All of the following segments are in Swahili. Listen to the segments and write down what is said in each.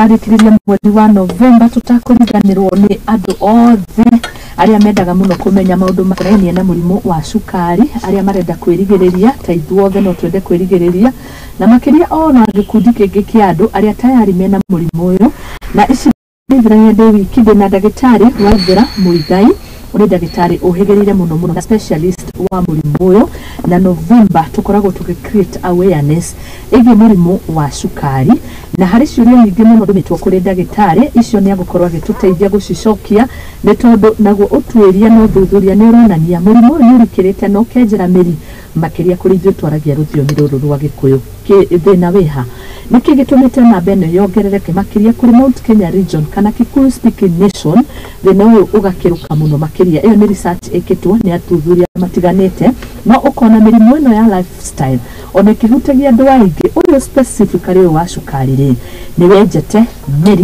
twarikiriria mwezi wa November tutakuriganirwo ni andu othe aria mendaga muno kumenya maundu makonainie na murimu wa cukari, aria marenda kwirigiriria ta ithuothe no twende kwirigiriria na makiria ona gikundi kingi kia andu aria tayari mena murimu uyu. Na ici ndithirania ndi wiki na ndagitari Waithera Muigai uri ndagitari uhigirire muno na specialist wa murimu uyu, na November tukoragwo create awareness igi murimu wa cukari, na hari ciuria nyingi muno ndumitwo kuri ndagitari icio ni agukorwa gituteithia gucicokia ni tondu naguo utwiria no thuthuria ni uronania murimu ni urikirite no kenjera miri makiria kuri ithuĩ twaragia rũthiomi rũrũ rwa Gĩkũyũ thĩna wĩha nĩkĩ gĩtũmĩte namba ĩno yongerereke makiria kuri Mount Kenya region kana Kikuyu speaking nation thĩna ũyũ ũgakĩruka mũno makiria. Ĩyo nĩ research ĩkĩtwo nĩ athuthuria matiganĩte no ũkona mĩrimũ ĩno ya lifestyle ona ĩkĩhutagia andũ aingĩ. Ũyũ specifically ũyũ wa cukari rĩ nĩ wenjete mĩri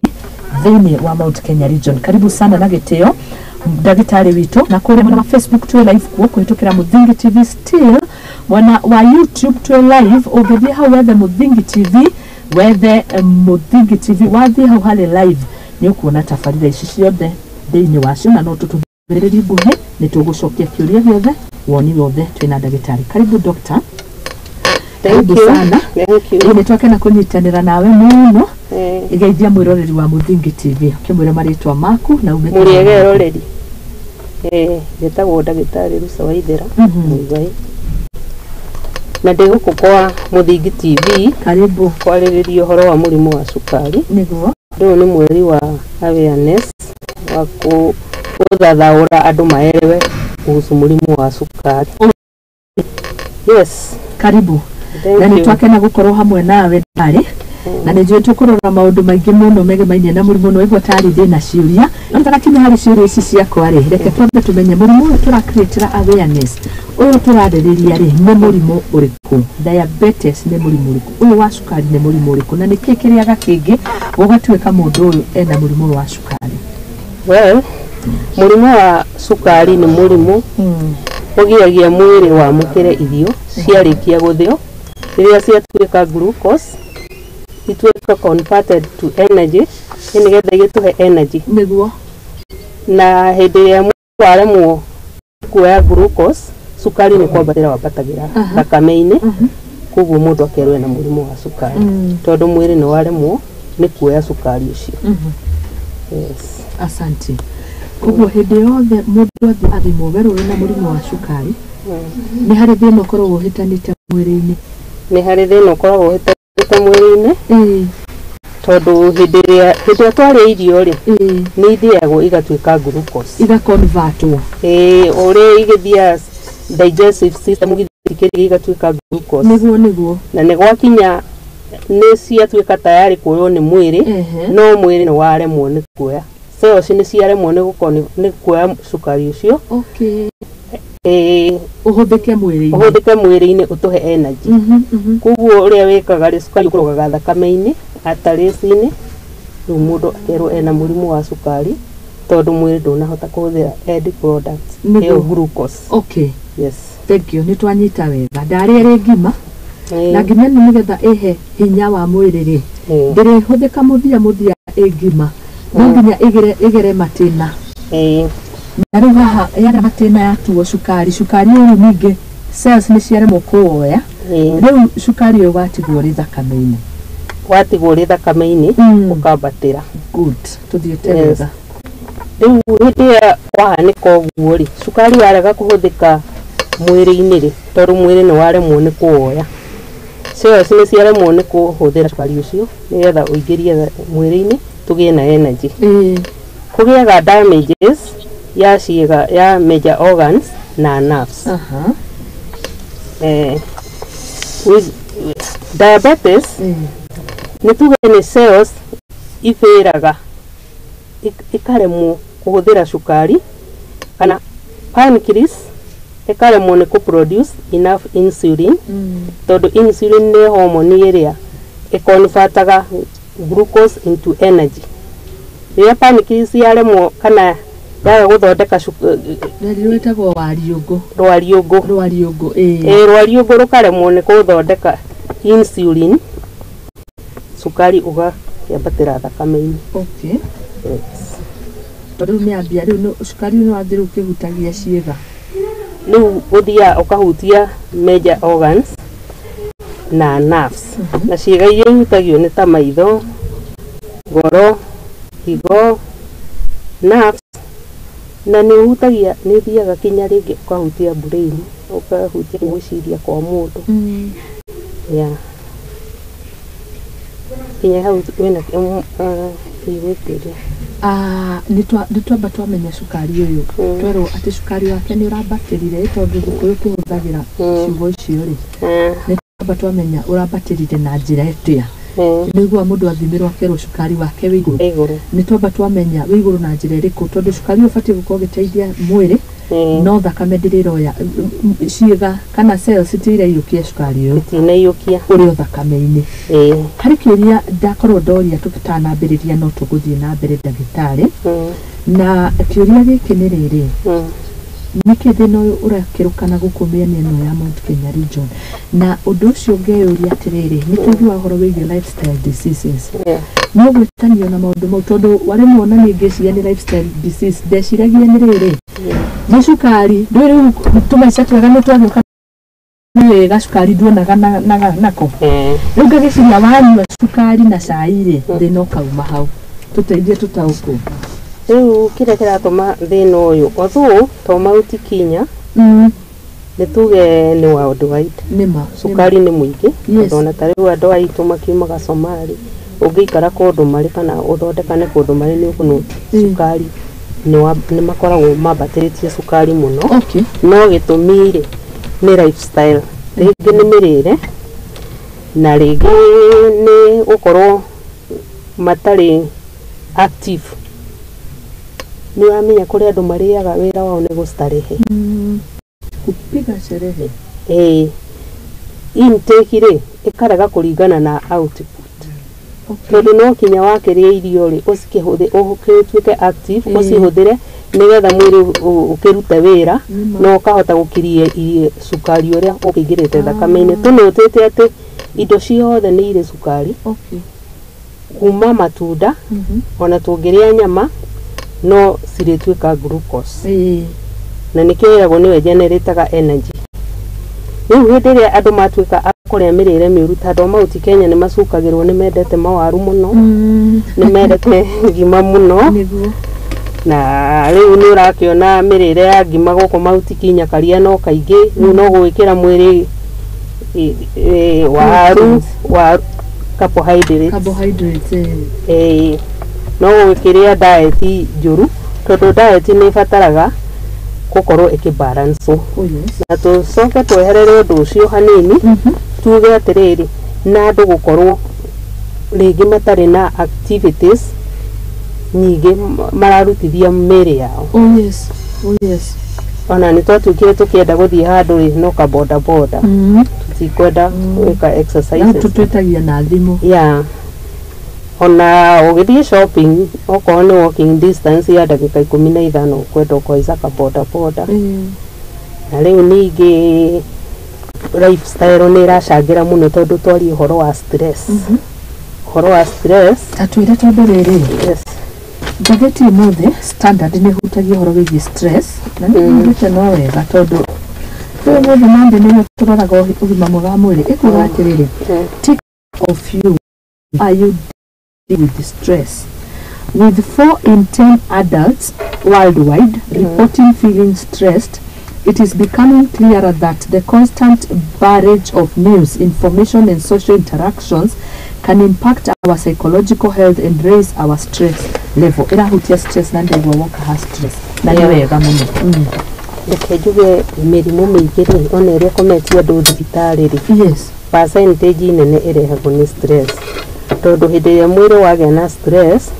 thĩinĩ wa Mount Kenya region. Karibu sana na gĩtĩo ndagitari witu na kule mwana wa Facebook tuwe live kuo kuhitukira Muthingi TV still mwana wa YouTube tuwe live ugethi hau wethe Muthingi TV wethe Muthingi TV wathi hau hale live ni ukuona tafarira ici ciothe thĩinĩ wacio na no tutumbĩrĩri nguhĩ nĩ tũgũcokia kĩũria gĩothe woni wothe twĩna ndagĩtarĩ. Karibu doctor. Thank you sana. Ni twake na kunyitanira nawe muno igeithia mwiroreri wa Muthingi TV kimwira maritwa maku na umete murigeroreri getagwo ndagitari Rusa Waithera Muigai na ndiguku kwa Muthingi TV. Karibu kwarĩrĩria ũhoro wa mũrimũ wa cukari. Niguo ndio ni mweri wa awareness wa kuthathaũra andũ maelewe kuhusu mũrimũ wa cukari. Yes, karibu. Na ni twake na gukorwo hamwe nawe ndari na nĩ njũĩ tũkũrora maũndũ maingĩ mũno megemainie na mũrimũ no ĩgwo tari ndĩna ciũria no tarakinya harĩ ciũria ici ciakwa rĩ reke twambe tumenye mũrimũ ũyũ tũra-create awareness ũyũ tũrarĩrĩria rĩ nĩ mũrimũ ũrĩkũ? Diabetes nĩ mũrimũ ũrĩkũ? Ũyũ wa cukari nĩ mũrimũ ũrĩkũ? Na nĩkĩ kĩrĩaga kĩngĩ ũgatuĩka mũndũ ũyũ ena mũrimũ wa cukari? Well, mũrimũ wa cukari nĩ mũrimũ ũgiragia mwĩrĩ wa mũkĩre irio ciarĩkia gũthĩo rĩrĩa ciatuĩka glucose ituĩka converted to energy nĩgetha igĩtũhe energy nĩguo. Na hĩndĩ ĩrĩa mũndũ aremwo kuoya glucose cukari nĩ kwambatĩra wambatagĩra thakame-inĩ koguo mũndũ akerwo ena mũrimũ wa cukari tondũ mwĩrĩ nĩ waremwo nĩ kuoya cukari ũcio. Yes, asante. Koguo hĩndĩ yothe mũndũ athimwo werũrũ na mũrimũ wa cukari nĩ harĩ thĩna ũkoragwo ũhĩtanĩte mwĩrĩ-inĩ? Nĩ harĩ thĩna ũkoragwo ũhĩtanĩte mwĩrĩ-inĩ tondũ hĩndĩ ĩrĩa twarĩa irio rĩ nĩ ithĩagwo igatuĩka glucose igaconvertwo ũrĩa igĩthiaga digestive system igatuĩka glucose nĩguo na nĩ gwakinya nĩ ciatuĩka tayari kuoywo nĩ mwĩrĩ no mwĩrĩ nĩ waremwo nĩ kuoya cells nĩ ciaremwo nĩ kuoya cukari ũcio ũhũthĩke mwĩrĩ-inĩ ũtũhe energy. Koguo ũrĩa wĩkaga rĩ cukari ũkũrũgaga thakame-inĩ atarĩci-inĩ rĩu mũndũ akerwo ena mũrimũ wa cukari tondũ mwĩrĩ ndũnahota kũhũthĩra end products ĩyo glucose. Okay, yes, thank you. Nĩ twanyita wega. Ndarĩrĩ ngima na ngima nĩ nĩgetha ĩhe hinya wa mwĩrĩ rĩ ndĩrĩhũthĩka mũthia ngima no nginya ĩgere matĩna na rĩu haha yaga matĩna yatuo cukari ũyũ ningĩ cells nĩ ciaremwo kũwoya rĩu cukari ũyũ watigwo rĩ thakame-inĩ ũkambatĩra. Good, tuthiĩte wega. Rĩu hĩndĩ ĩrĩa wahanĩka ũguo rĩ cukari warega kũhũthĩka mwĩrĩ-inĩ rĩ tondũ mwĩrĩ nĩ waremwo nĩ kũwoya cells nĩ ciaremwo nĩ kũhũthĩra cukari ũcio nĩgetha ũingĩrie mwĩrĩ-inĩ tũgĩe na energy. Kũgĩaga damages ya ciĩga ya major organs na nerves. With diabetes nĩ tuge nĩ cells ifĩraga ikaremwo kũhũthĩra cukari kana pancreas ikaremwo nĩ kũproduce enough insulin tondũ insulin nĩ hormone ĩrĩa ĩconvertaga glucose into energy. Rĩrĩa pancreas yaremwo kana yaga gũthondeka rwĩtagwo rwariũngũ rũkaremwo nĩ gũthondeka insulin cukari kiambatira thakame-ini. Okay. Yes. Tondũ nĩ ambia rĩu cukari nĩ wathĩ rĩu kĩhutagia ciĩga. Rĩu ũthia ũkahutia major organs na nerves. Na ciĩga iria ihutagio nĩ ta maitho, ngoro, higo, nerves, na nĩ ũhutagia, nĩ ũthiaga kinya rĩngĩ ũkahutia brain, ũkahutia gwĩciria kwa mũndũ. Yeah. Kinya hau wĩna igwĩtiria. Nĩ twamba twamenya cukari ũyũ. Twerwo atĩ cukari wake nĩ ũrambatĩrire tondũ Gĩkũyũ kĩhũthagĩra ciugo icio rĩ. Nĩ twamba twamenya ũrambatĩrire na njĩra ĩtĩa. Nĩguo mũndũ athimirwo akerwo cukari wake wĩ igũrũ. Nĩ twamba twamenya wĩ igũrũ na njĩra ĩrĩkũ tondũ cukari ũbatiĩ gũkorwo ũgĩteithia mwĩrĩ. No thakame ndĩrĩroya ciĩga kana cells citiraiyũkia cukari ũyũ. Citinaiyũkia. Ũrĩ o thakame-inĩ. Harĩ kĩũria ndakorwo ndoria tũtanambĩrĩria no tũgũthiĩ na mbere ndagĩtarĩ. Na kĩũria gĩkĩ nĩ rĩrĩ. Nĩkĩ thĩna ũyũ ũrakĩrũkana gũkũ mĩena ĩno ya Mount Kenya region. Na ũndũ ũcio ngeyũria atĩrĩrĩ, nĩ tũigua ũhoro wĩgiĩ lifestyle diseases. No gwĩtanio na maũndũ mau tondũ warĩ muona nĩ ngĩciria nĩ lifestyle disease ndeciragia nĩ rĩrĩ. Nĩ cukari ndũrĩ tũmaica twega nĩ twagĩũka wega cukari nduonaga nako. Rĩu ngagĩciria wanyua cukari na cai rĩ thĩna ũkauma hau. Tũteithie tũtaũkwo. Rĩu kĩrĩa kĩratũma thĩna ũyũ although to Mount Kenya nĩ tuge nĩ worldwide. Cukari nĩ mũingĩ. Tondũ ta rĩu andũ aitũ makiumaga Somali ũngĩikara kũndũ marĩ kana ũthondekane kũndũ marĩ nĩ ũkũnoti cukari nĩ makoragwo mambatĩrĩtie cukari mũno. No gĩtũmi rĩ nĩ lifestyle. Rĩngĩ nĩ mĩrĩre na rĩngĩ nĩ gũkorwo matarĩ active. Nĩ wamenya kũrĩ andũ marĩaga wĩra wao nĩ gũstarehe. Kupiga sherehe. Intake rĩ ĩkarega kũringana na output. Tondũ no kinya wakĩrĩa irio rĩ ũkĩtuĩke active ũcihũthĩre nĩgetha mwĩrĩ ũkĩrute wĩra no ũkahota gũkiria cukari ũrĩa ũkĩingĩrĩte thakame-inĩ. Tũnotĩte atĩ indo ciothe nĩ irĩ cukari. Kuma matunda ona tũngĩrĩa nyama no cirĩtuĩka glucose. Na nĩkĩo wĩragwo nĩwe generataga energy. Rĩu hĩndĩ ĩrĩa andũ matuĩka kũrĩa mĩrĩre mĩũru tondũ Mount Kenya nĩ macukagĩrwo nĩ mendete mawaru mũno. Nĩ mendete ngima mũno. Na rĩu nĩ ũrakĩona mĩrĩre ya ngima gũkũ Mount Kenya karia no kaingĩ. Rĩu no gwĩkĩra mwĩrĩ waru carbohydrates. No gwĩkĩria diet njũru tondũ diet nĩ ĩbataraga gũkorwo ĩkĩbalance. Na tũcoke tweherere ũndũ ũcio hanini tuge atĩrĩrĩ na andũ gũkorwo rĩngĩ matarĩ na activities nyingĩ mararutithia mĩrĩ yao. Ona nĩ twatuĩkire tũkĩenda gũthiĩ handũ rĩ no ka boda boda. Tutikwenda gwĩka exercises. Tũtwĩtagia na thimũ. Ona ũgĩthiĩ shopping okorwo nĩ walking distance ya ndagĩka 15 ũkwenda ũkoica ka boda boda. Na rĩu ningĩ lifestyle nĩ ĩracangĩra mũno tondũ twarie ũhoro wa stress. Ũhoro wa stress atwĩre tondũ rĩrĩ. Ngathĩti ĩmwe Standard nĩ ĩhutagia ũhoro wĩgiĩ stress na nĩ ĩhutĩte no wega tondũ rĩu mũndũ mambĩ nĩ tũroraga ũgima mwega wa mwĩrĩ ĩkuga atĩrĩrĩ take of you are you with stress. With 4 in 10 adults worldwide reporting feeling stressed, it is becoming clearer that the constant barrage of news, information and social interactions can impact our psychological health and raise our stress level. Irahutia stress na ndio woka ha stress. Na ni wega mũno. Reke njuge mĩrimũ mĩingĩ rĩ ona ĩrĩa ĩkometie andũ thibitarĩ rĩ. Percentage nene ĩrehagwo nĩ stress. Tondũ hĩndĩ ĩrĩa mwĩrĩ wagĩa na stress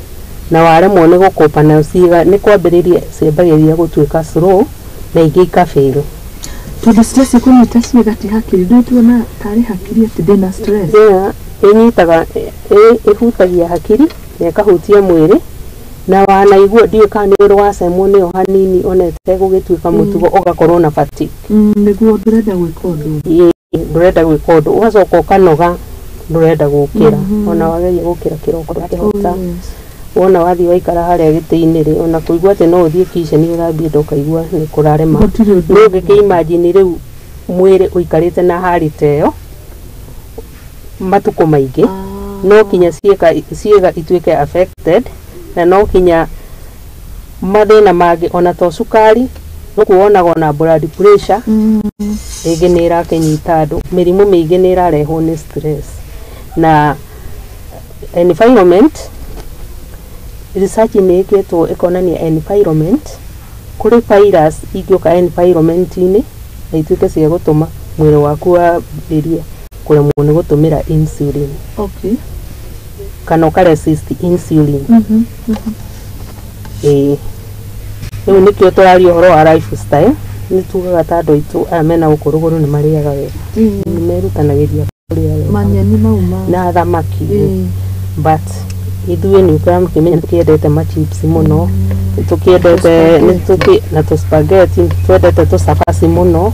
na waremwo nĩ gũkopa na ciĩga nĩ kwambĩrĩria ciambagĩrĩria gũtuĩka slow na ingĩ ikafail. Tondũ stress ĩkũnyita ciĩga ti hakiri ndio tuona tarĩ hakiri atĩ ndĩna stress. Ĩnyitaga ĩhutagia hakiri na ĩkahutia mwĩrĩ na wanaigua ndiũ kana nĩ ũrwacemwo nĩyo hanini ona ĩtegũgĩtuĩka mũtugo ũgakorwo na fatigue. Nĩguo ndĩrenda gwĩka ũndũ. Ndũrenda gwĩka ũndũ ũgacoka ũkanoga ndurenda gukira ona wageria gukira kiroko ndakihota wona wathi waikara haria giti-ini ri ona kuigua ati no uthie kishe ni urambia ndokaigua ni kurarema no ngiki-imagine riu mwiri uikarite na hali teyo matuko maingi no kinya ciega ituike affected na no kinya mathina mangi ona to cukari no kuonaga na blood pressure igi ni irakinyita andu mirimu mingi ni irarehwo ni stress na environment research ni iketwo economy environment kuri virus igioka environment ini na ituike cia gutuma mwiri waku wambirie kuremwo ni gutumira insulin kana ukaresist insulin riu nikio turaria uhoro wa lifestyle ni tugaga ta andu aitu amena ukuruguru ni mariaga wega ni merutanagiria kuria wega manyeni mauma na thamaki but ithuĩ nĩ ũkora mũkĩmenya tũkĩendete machips mũno tũkĩendete na tũ spaghetti twendete tũ cabaci mũno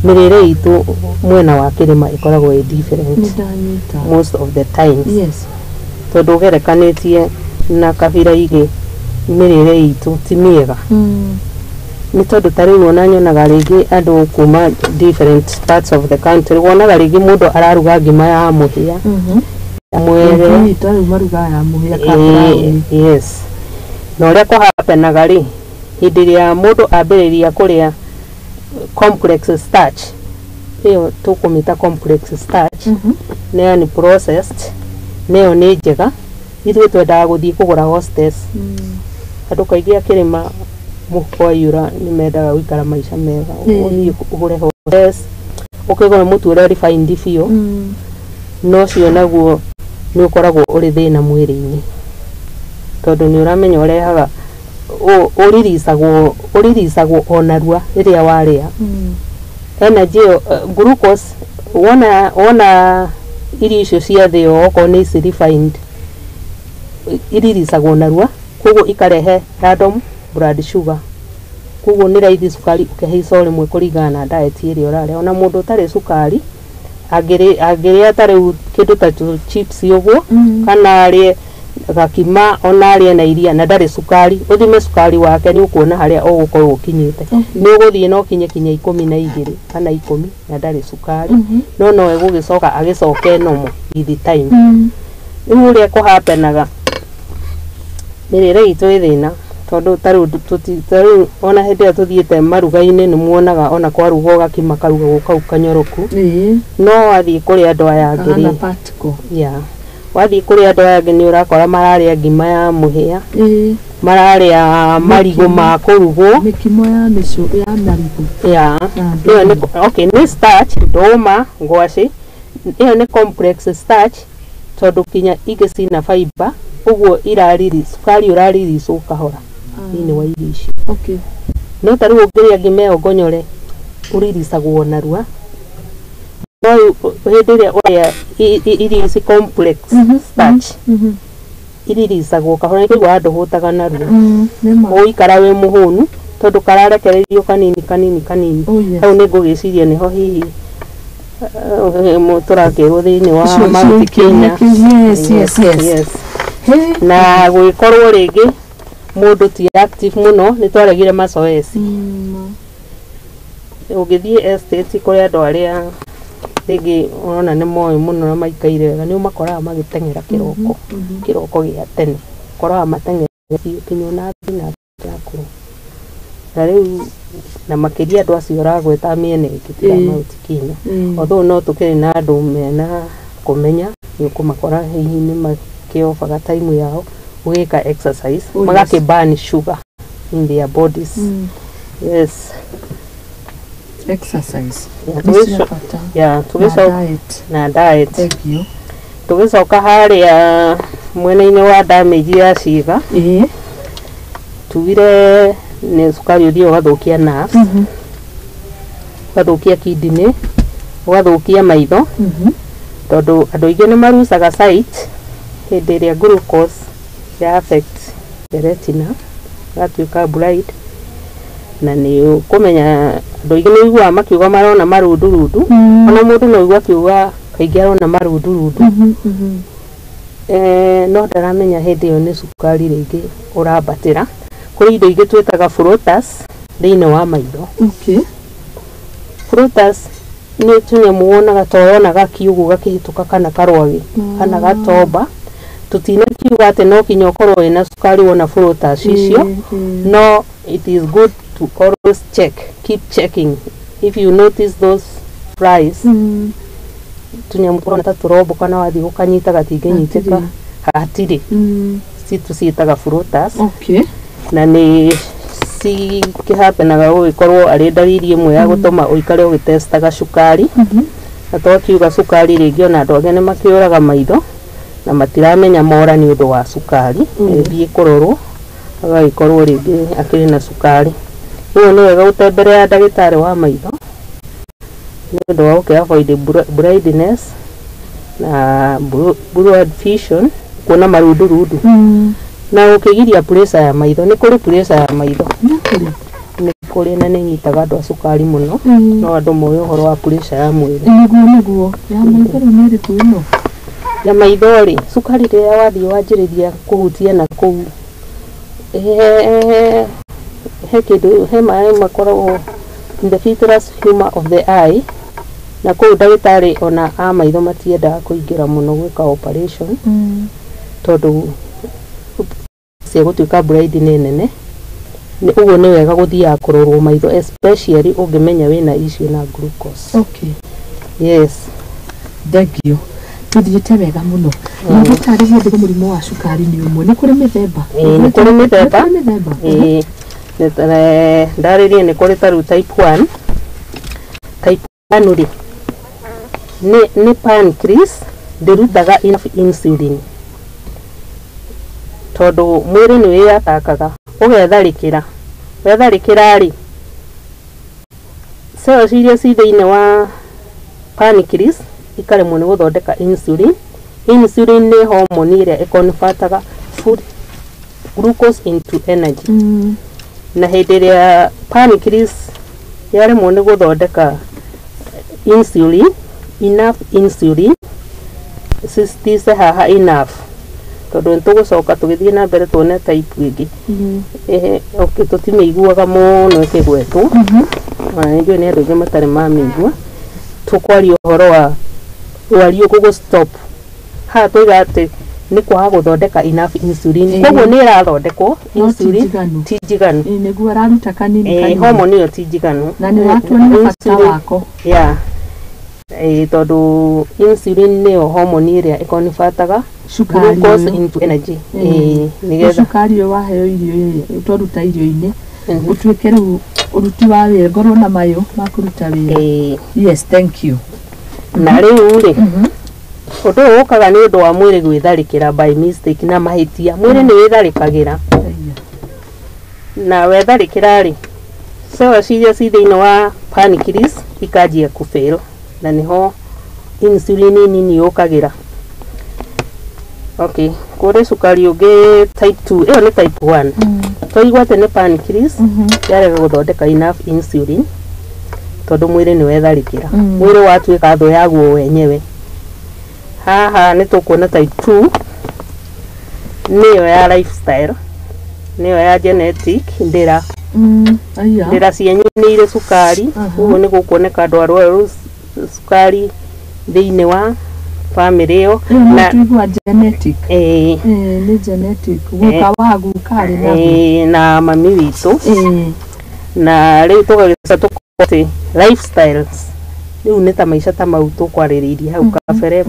mĩrĩre itũ mwena wa kĩrĩma ĩkoragwo ĩ different most of the times tondũ ũgerekanĩtie na kabira igĩ mĩrĩre itũ ti mĩega nĩ tondũ ta rĩu ona nyonaga rĩngĩ andũ kuma different parts of the country wonaga rĩngĩ mũndũ araruga ngima ya mũhĩa mwere maruga ya muhia yes no ria kuhapenaga ri hindi ria mundu ambiriria kuria complex starch iyo tukumita complex starch ni processed neyo ni njega ithuĩ twendaga guthii kugura hostess andu kaingi akirima mukoyura ni mendaga guikara maisha mega uthii ugure hostess ukigura mutu uri refined biũ no cio naguo ni ukoragwo uri thina mwiri-ini tondu ni uramenya urehaga uririsagwo onarua riria waria energy glucose wona irio icio cia thio oko ni refined iririsagwo narua koguo ikarehe random blood sugar koguo ni raithi cukari ukihaica rimwe kuringana na diet iria uraria ona mundu utari cukari agiria tariu kindu ta chips uguo kana arie gakima ona arie na iria na ndari cukari uthime cukari wake ni ukuona haria ugukorwo ukinyite ni uguthie no kinya 12 kana 10 na ndari cukari no egugicoka agicoke nomo with the time riu ria kuhapenaga mirire itu ithina tondu tariu ona hindi ya tuthiete maruga-ini ni muonaga ona kwaruga gakima karuga kau kanyoroku no wathii kuri andu aya ngiri wathii kuri andu aya ngini urakora mararia ngima ya muhia mararia marigo ma kurugwo mikimo ya micu ya marigo iyo ni okay ni starch ndoma ngwaci iyo ni complex starch tondu kinya ige cina fiber uguo irariri sukari urariri ukahora ini wa irio icio no tariu ungiria ngima iyo ngonyore uririsagwo narua no hindi ria uria irio ici complex starch iririsagwo kahora ikigwa andu hutaga narua uikara wi muhunu tondu kararekererio kanini hau ni ngugiciria niho hihi turakirwo thiini wa Mount Kenya yes na gwikorwo ringi mundu ti active muno ni twaregire mazoezi ugithie estate kuri andu aria ringi ona ni moyo muno na maikaire wega ni umakoraga magitengera kiroko gia tene koraga matengera kinyo na thina yakuru na riu na makiria andu acio ragweta miene ikitira Mount Kenya although no tukiri na andu mena kumenya ni kumakora hihi ni makiofaga time yao ugika exercise magake burn sugar in their bodies yes exercise na diet tugicoka haria mwena-ini wa damage ya ciiga tugire ni cukari uthii ugathukia nerves ugathukia kidney ugathukia maitho tondu andu aingi ni marucaga sight hindi iria glucose ya affect the retina gatuika blind na ni kumenya andu aingi ni igua makiuga marona marundu ona mundu no igua kiuga kaingĩ arona marundu no ndaramenya hĩndĩ ĩyo nĩ cukari rĩngĩ ũrambatĩra kũrĩ indo ingĩ twĩtaga floaters thĩinĩ wa maitho. Floaters nĩ tũnyamũ wonaga twonaga kiugo gakĩhĩtũka kana karwagi kana gatomba tutinakiuga atĩ no kinya ũkorwo wĩna cukari wona floaters icio. No, it is good to always keep checking if you notice those flies. Tunyamu korona ta turobo kana wathi gukanyita gatingĩnyitĩka hatirĩ cituciĩtaga floaters. Na nĩ cikĩhapenaga gũgĩkorwo arĩ ndariri ĩmwe ya gũtũma ũikare ũgĩtestaga cukari. Na twakiuga cukari rĩngĩ ona andũ angĩ nĩ makĩũraga maitho na matiramenya mora nĩ ũndũ wa cukari. Thiĩ kũrorwo agagĩkorwo rĩngĩ akĩrĩ na cukari. Rĩu nĩ wega gũtemberea ndagĩtarĩ wa maitho nĩ ũndũ wa gũkĩavoid blindness na blurred vision, kuona marundurundu na gũkĩgiria pressure ya maitho. Nĩ kũrĩ pressure ya maitho nĩ kũrĩ na nĩ nyitaga andũ a cukari mũno no andũ moĩ ũhoro wa pressure ya mwĩrĩ. Nĩguo ya maitho nĩ ĩrĩkũ ĩno? Ya maitho rĩ, cukari rĩrĩa wathiĩ wanjĩrĩria kũhutia na kũu he kĩndũ he maĩ makoragwo in the vitreous humor of the eye, na kũu ndagĩtarĩ ona a maitho matiendaga kũingĩra mũno gwĩka operation tondũ cia gũtuĩka blind nĩ nene. Ũguo nĩ wega gũthiaga kũrorwo maitho especially ũngĩmenya wĩna issue na glucose. Yes. Thank you. Tuthiĩte wega mũno. Na gũtarĩria ndĩgo mũrimũ wa cukari nĩ ũmwe. Nĩ kũrĩ mĩthemba? Nĩ kũrĩ mĩthemba. Ndarĩrie nĩ kũrĩ ta rĩu type 1. Type 1 rĩ nĩ pancreas ndĩrutaga enough insulin tondũ mwĩrĩ nĩ wĩyatakaga ũgetharĩkĩra. Wetharĩkĩra rĩ cells iria ci thĩinĩ wa pancreas ikaremwo nĩ gũthondeka insulin. Insulin nĩ hormone ĩrĩa ĩconvertaga food glucose into energy. Na hĩndĩ ĩrĩa pancreas yaremwo nĩ gũthondeka insulin, enough insulin, cistice haha enough tondũ nĩtũgũcoka tũgĩthiĩ na mbere tuone type ĩngĩ. Tũtimĩiguaga mũno ĩkĩgwetwo ona nĩnjũĩ nĩ andũ aingĩ matarĩ mamĩigua. Tũkwaria ũhoro wa wario gũgũ stop haha tũiga atĩ nĩ kwaga gũthondeka enough insulin. Koguo nĩ ĩrathondekwo insulin ti njiganu. Nĩguo araruta kanini. Hormone ĩyo ti njiganu na nĩ watuonia bata wako. Tondũ insulin nĩyo hormone ĩrĩa ĩconvertaga glucose into energy. Nĩgetha cukari ũyũ waheo irio twaruta irio-inĩ ũtuĩke rĩu ũruti wa wĩra ngorwo na mayũ ma kũruta wĩra. Yes, thank you. Na rĩu rĩ ũndũ ũyũ ũkaga nĩ ũndũ wa mwĩrĩ gwĩtharĩkĩra by mistake na mahĩtia. Mwĩrĩ nĩ wĩtharĩkagĩra na wetharĩkĩra rĩ cells iria ci thĩinĩ wa pancreas ikanjia kũfail na nĩho insulin nini yũkagĩra. Kũrĩ cukari ũngĩ type 2, ĩyo nĩ type 1. Twaigua atĩ nĩ pancreas yarega gũthondeka enough insulin tondũ mwĩrĩ nĩ wetharĩkĩra. Mwĩrĩ watuĩka thũ yaguo wenyewe. Haha nĩ tũkuona type 2 nĩyo ya lifestyle, nĩyo ya genetic ndĩra cienyeire cukari. Ũguo nĩ gũkuoneka andũ arwaru cukari thĩinĩ wa family ĩyo. Na tuigua genetic. Nĩ genetic. Guka wa Cukari na mami witũ. Na rĩu tũgagĩcoka tũkote lifestyles. Rĩu nĩ ta maica ta mau tũkwarĩrĩirie hau kabere.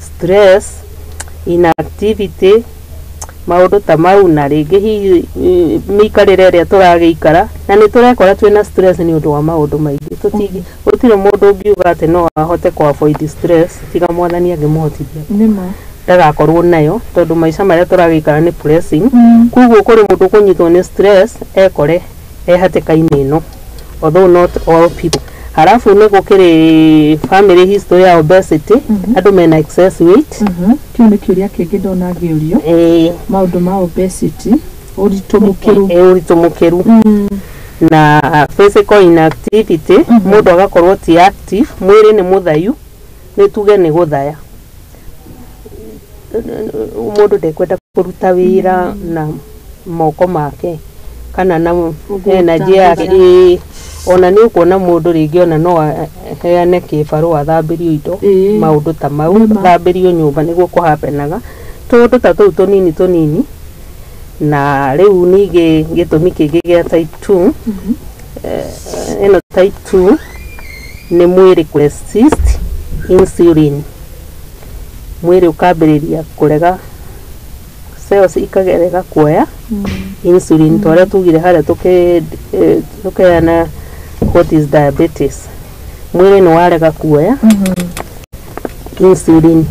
Stress, inactivity, maũndũ ta mau na rĩngĩ hihi mĩikarĩre ĩrĩa tũragĩikara na nĩ tũrekora twĩna stress nĩ ũndũ wa maũndũ maingĩ. Gũtirĩ mũndũ ũngiuga atĩ no ahote kũ avoid stress tiga Mwathani angĩmũhotithia ndagakorwo nayo tondũ maica marĩa tũragĩikara nĩ pressing. Koguo kũrĩ mũndũ kũnyitwo nĩ stress ekore hatĩka-inĩ ĩno, although not all people. Halafu nĩ gũkĩrĩ family history ya obesity, andũ mena excess weight. Kĩu nĩ kĩũria kĩngĩ ndona ngĩũrio. Maũndũ ma obesity, ũritũ mũkĩru na physical inactivity, mũndũ agakorwo ti active, mwĩrĩ nĩ mũthayu nĩ tuge nĩ gũthaya mũndũ ndekwenda kũruta wĩra na moko make kana na energy yake ona nĩ ũkuona mũndũ rĩngĩ ona no aheane kĩbarũa athambĩrio indo maũndũ ta mau athambĩrio nyũmba nĩguo kũhapenaga tũndũ ta tũu tũnini na rĩu ningĩ gĩtũmi kĩngĩ gĩa type 2 ĩno type 2 nĩ mwĩrĩ resist insulin mwĩrĩ ũkambĩrĩria kũrega cells ikagerega kuoya insulin tũrĩa tugire harĩa tũkeana what is diabetes mwĩrĩ nĩ warega kuoya insulin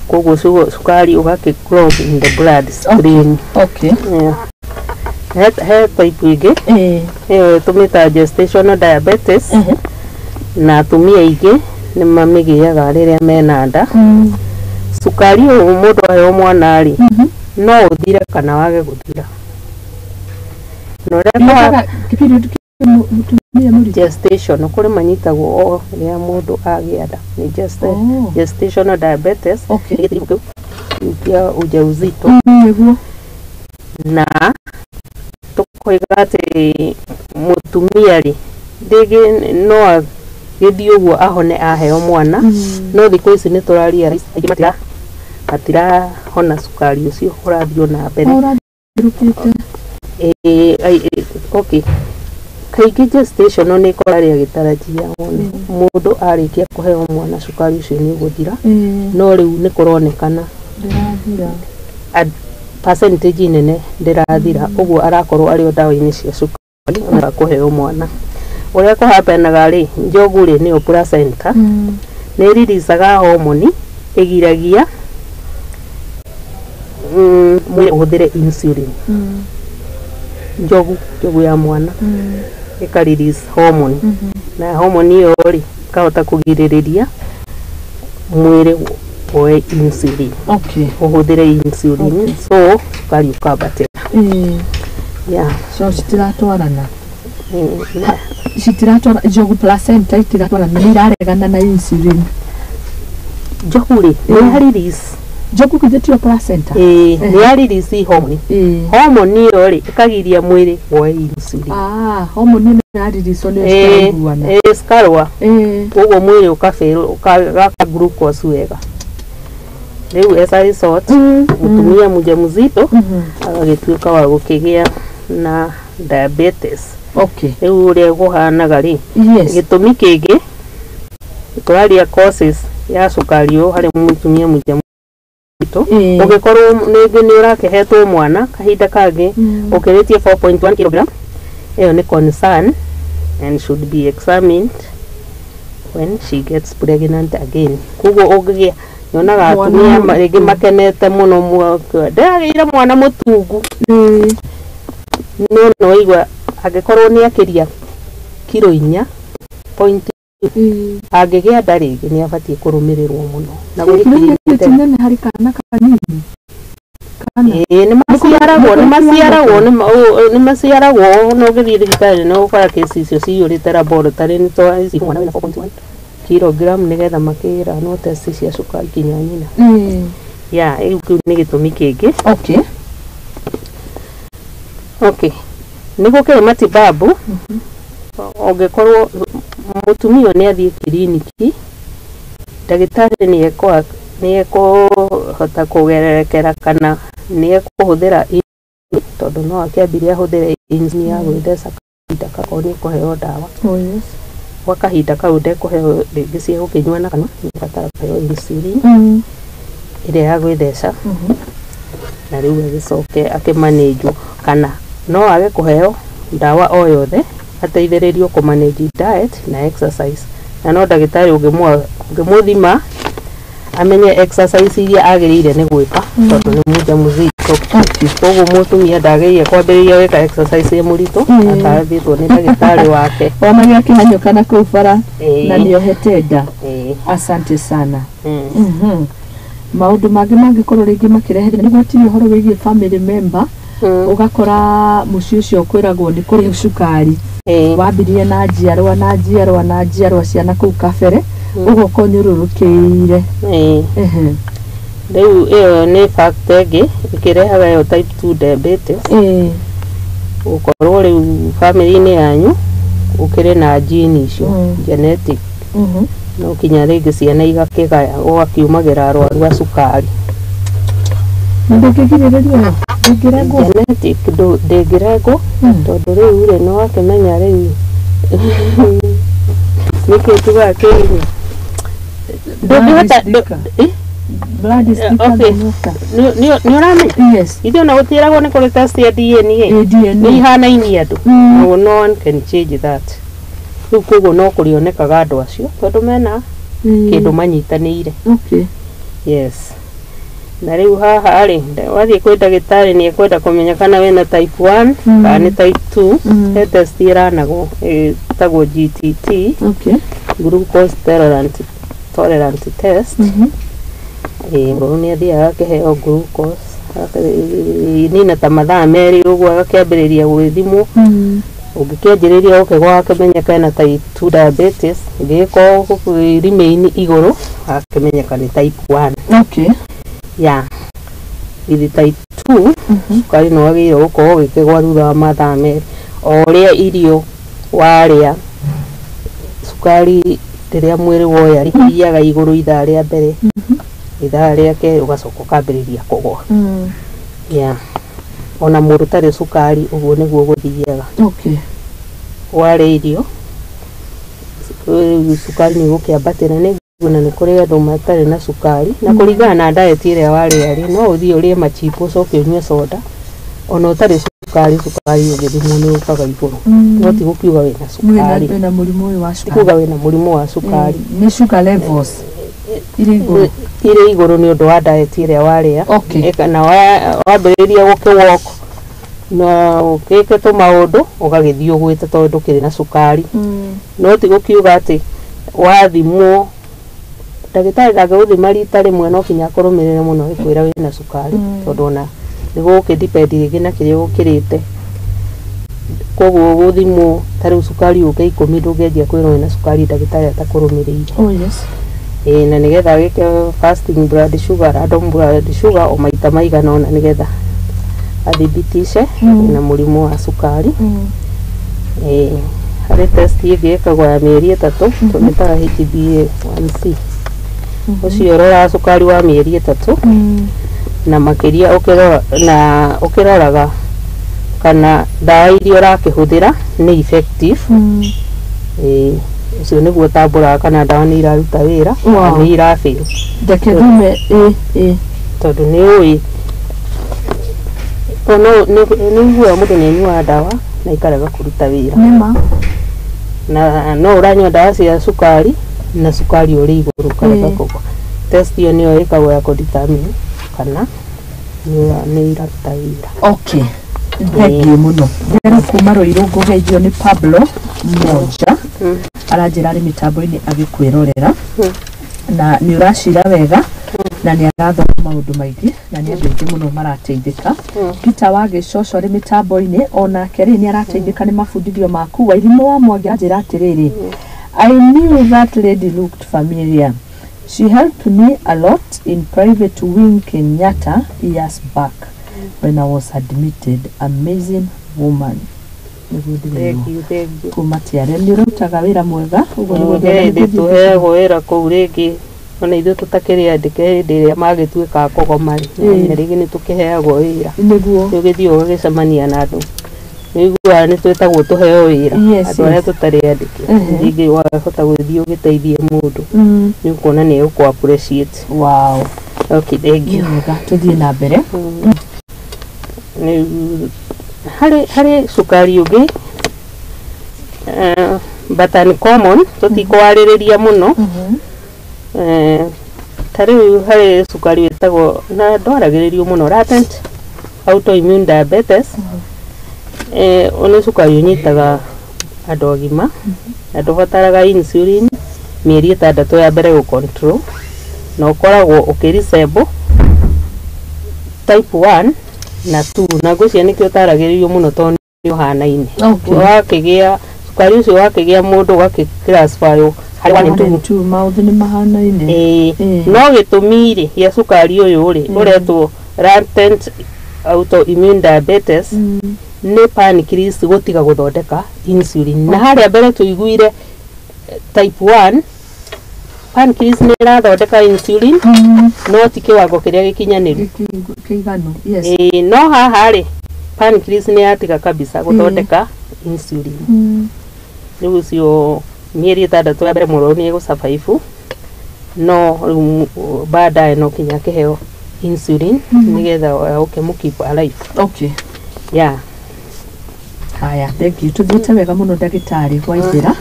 koguo cukari ũgakĩclog in the blood stream. Okay. He type ingĩ ĩyo tũmĩta gestational diabetes na atumia aingĩ nĩ mamĩgĩaga rĩrĩa mena nda. Cukari ũyũ mũndũ aheo mwana rĩ no ũthire kana wage gũthira. Gestation kũrĩ manyitagwo o rĩrĩa mũndũ agĩa nda nĩ gestational diabetes kia ujauzito na tũkoiga atĩ mũtumia rĩ ndĩgĩ no agĩthiĩ ũguo ahone aheo mwana no thikũ ici nĩ tũraria aingĩ matirahona cukari ũcio ũrathiĩ na mbere. Okay. Kaingĩ gestation nĩ ĩkoragwo ĩgĩtarajia mũndũ arĩkia kũheo mwana cukari ũcio nĩ ũgũthira no rĩu nĩ kũronekana percentage nene ndĩrathira ũguo arakorwo arĩ o ndawa-inĩ cia cukari na kũheo mwana. Ũrĩa kũhapenaga rĩ njogu rĩ nĩyo placenta nĩ releasaga homoni ĩgiragia mwĩrĩ ũhũthĩre insulin. Njogu ya mwana ĩka release hormone na hormone ĩyo rĩ kahota kũgirĩrĩria mwĩrĩ woe insulin. Ũhũthĩre insulin so cukari ũkambatĩra. So citiratwarana njogu placenta itiratwarana nĩ iraregana na insulin. Njogu rĩ nĩ release njogu kũthĩtio placenta nĩ release hormone. Hormone ĩyo rĩ ĩkagiria mwĩrĩ woe insulin. Hormone nĩ release nĩ skarwa ũguo mwĩrĩ ũkagaka glucose wega. Rĩu as a result mũtumia mjamzito agagĩtuĩka wa gũkĩgĩa na diabetes. Rĩu ũrĩa kũhanaga rĩ gĩtũmi kĩngĩ tũraria causes ya cukari ũyũ harĩ mũtumia mjamzito ũngĩkorwo nĩ ũrakĩhetwo mwana kahinda kangĩ ũkĩrĩtie 4.1 kg ĩyo nĩ concern and should be examined when she gets pregnant again. Koguo ũngĩgĩa nyonaga atumia rĩngĩ makenete mũno ndagĩire mwana mũtungu no igua angĩkorwo nĩ akĩria kilo 4 angĩgĩa nda rĩngĩ nĩ abatiĩ kũrũmĩrĩrwo mũno na gũkĩrĩte harĩ kana kanini nĩ maciaragwo no gĩthiĩ thibitarĩ no ũkora kesi icio ciyũrĩte laboratory nĩ twa mwana wĩna 4.1 kilogram nĩgetha makĩra no test cia cukari kinya nyina. Rĩu kĩu nĩ gĩtũmi kĩngĩ. Nĩ gũkĩrĩ matibabu ũngĩkorwo mũtumia nĩ athiĩ kiriniki ndagĩtarĩ nĩ ekũhota kũgerekera kana nĩ ekũhũthĩra tondũ no akĩambire ahũthĩre insulin ya gwĩtheca kahinda kako nĩ kũheo ndawa gwa kahinda kau ndekũheo rĩngĩ cia gũkĩnyua na kanua nĩ abatara kũheo insulin ĩrĩa ya gwĩtheca na rĩu agĩcoke akĩmanĩnjwo kana no age kũheo ndawa o yothe ateithĩrĩrio kũmanage diet na exercise na no ndagĩtarĩ ũngĩmũthima amenye exercise iria agĩrĩire nĩ gwĩka tondũ nĩ mjamzito. Koguo mũtumia ndagĩrĩire kwambĩrĩria gwĩka exercise mũritũ atathĩtwo nĩ ndagĩtarĩ wake wamanya akĩhanyũka na kũu bara na nĩohete nda. Asante sana. Maũndũ mangĩ mangĩkorwo rĩngĩ makĩrehe nĩ gwatirĩ ũhoro wĩgiĩ family member ugakora muciĩ ũcio kwĩragwo nĩ kũrĩ cukari wambirie na njiarwa ciana kũu kabere ũgoka ũnyũrũrũkĩire rĩu ĩyo nĩ factor ĩngĩ ĩkĩrehaga ĩyo type 2 diabetes gũkorwo rĩu family-inĩ yanyu ũkĩrĩ na gene icio genetic no kinya rĩngĩ ciana igakĩgaya ũgakiumagĩra arwaru a cukari ndũngĩgirĩrĩrio ndũngĩrengwo genetic ndĩngĩrengwo tondũ rĩu rĩ nĩ wakĩmenya rĩu nĩkĩ tugakĩrĩ ndũngĩhota nĩ ũramenya ithuĩ ona gũtiĩragwo nĩ kũrĩ test ya DNA nĩ ihanaine andũ no one can change that rĩu koguo no kũrĩonekaga andũ acio tondũ mena kĩndũ manyitanĩire yes na rĩu haha rĩ wathiĩ kwĩ ndagĩtarĩ nĩ ekwenda kũmenya kana wĩna type 1 kana nĩ type 2 he test ĩranagwo ĩtagwo GTT glucose tolerant test ngoro nĩ athiaga akĩheo glucose nina ta mathaa merĩ ũguo agakĩambĩrĩria gwĩthimwo ũngĩkĩanjĩrĩria ũkĩgwa akĩmenyeka ena type 2 diabetes ngĩgĩkorwo remain igũrũ akĩmenyeka nĩ type 1 ithi type 2 cukari no wagĩrĩirwo gũkorwo ũgĩkĩgwa thutha wa mathaa merĩ o ũrĩa irio warĩa cukari rĩrĩa mwĩrĩ woya rĩthiaga igũrũ ithaa rĩa mbere ithaa rĩa kerĩ ũgacoka ũkambĩrĩria kũgwa ona mũndũ ũtarĩ cukari ũguo nĩguo gũthiaga warĩa irio cukari nĩ gũkĩambatĩra na nĩ kũrĩ andũ matarĩ na cukari na kũringana na diet ĩrĩa warĩa rĩ no ũthiĩ ũrĩe machipo ũcoke ũnyue soda ona ũtarĩ cukari ũgĩthimwo nĩ ũkaga igũrũ no ti gũkiuga wĩna cukari wĩna mũrimũ ũyũ wa cukari kuga wĩna mũrimũ wa cukari nĩ sugar levels irĩ igũrũ nĩ ũndũ wa diet ĩrĩa warĩa na wambĩrĩria gũkĩwalk na ũkĩke tũmaũndũ ũgagĩthiĩ ũgwĩte tondũ ndũkĩrĩ na cukari no ti gũkiuga atĩ wathimwo ndagĩtarĩ ndangĩgũthima rita rĩmwe no kinya akũrũmĩrĩre mũno agĩkwĩra wĩna cukari tondũ ona nĩ gũgũkĩdepend rĩngĩ na kĩrĩa ũgũkĩrĩte koguo gũthimwo tarĩu cukari ũke 10 ndũngĩanjia kwĩrwo wĩna cukari ndagĩtarĩ atakũrũmĩrĩire na nĩgetha wĩke fasting blood sugar random blood sugar o maita maigana ona nĩgetha athibitishe na mũrimũ wa cukari harĩ test ĩngĩ ĩkagwo ya mĩeri 3 tũmĩtaga HbA1c ũcio ũroraga cukari wa mĩeri 3 na makĩria ũkĩroraga kana ndawa iria ũrakĩhũthĩra nĩ effective ũcio nĩguo ũtambũraga kana ndawa nĩ iraruta wĩra kana nĩ irafail tondũ nĩ ũĩ nĩ iguaga mũndũ nĩ anyuaga ndawa na ikarega kũruta wĩra na no ũranyua ndawa cia cukari na cukari ũrĩ igũrũ karega kũgwa test ĩyo nĩyo ĩkagwo ya kũdetermine kana nĩ iraruta wĩra thengiũ mũno rero kuma Rũirũ ngũgeithio nĩ Pablo Monja aranjĩra arĩ mĩtambo-inĩ agĩkwĩrorera na nĩ ũracira wega na nĩ arathoma maũndũ maingĩ na nĩ andũ aingĩ mũno marateithĩka Peter wa Gĩcoco arĩ mĩtambo-inĩ onake rĩ nĩ arateithĩka nĩ mabundithio maku Waithera wa Mwangi anjĩra atĩrĩrĩ I knew that lady looked familiar. She helped me a lot in private wing Kenyatta years back when I was admitted. Amazing woman. Thank you. Kumatiare nĩ ũrutaga wĩra mwega ũguo tuheagwo wĩra kũu rĩngĩ ona ithuĩ tũtakĩrĩ andĩke hĩndĩ ĩrĩa magĩtuĩka kũgoma rĩngĩ nĩ tũkĩheagwo wĩra nĩguo ũgĩthiĩ ũgagĩcemania na andũ nĩguo nĩ twĩtagwo tũheo wĩra andũ arĩa tũtarĩ andĩke rĩngĩ wahota gũthiĩ ũgĩteithie mũndũ nĩ ũkuona nĩ ũkũ appreciate okay thank you tũthiĩ na mbere harĩ cukari ũngĩ but uncommon tũtikwarĩrĩria mũno tarĩu harĩ cukari wĩtagwo na ndwaragĩrĩrio mũno latent autoimmune diabetes nĩ cukari ũnyitaga andũ agima na ndũbataraga insulin mĩeri 6 ya mbere gũcontrol na ũkoragwo ũkĩresemble type 1 na 2 na ngũcia nĩkĩo ũtaragĩrĩrio mũno tondũ nĩ ũhanaine. Wakĩgĩa cukari ũcio wakĩgĩa mũndũ ũgakĩclassify harĩ 1 and 2 maũndũ nĩ mahanaine. No gĩtũmi rĩ gĩa cukari ũyũ rĩ ũretwo latent autoimmune diabetes nĩ pancreas gũtiga gũthondeka insulin. Na harĩa mbere tũiguire type 1 pancreas nĩ ĩrathondeka insulin no ti kĩwango kĩrĩa gĩkinyanĩru kĩiganu. No haha rĩ pancreas nĩ yatiga kabisa gũthondeka insulin. Rĩu ũcio mĩeri 6 ya mbere mũrwaru nĩ egũsurvive no baadaye no kinya kĩheo insulin nĩgetha ũkĩmũkeep alive. Haya, thank you. Tũthiĩte wega mũno ndagĩtarĩ Waithera.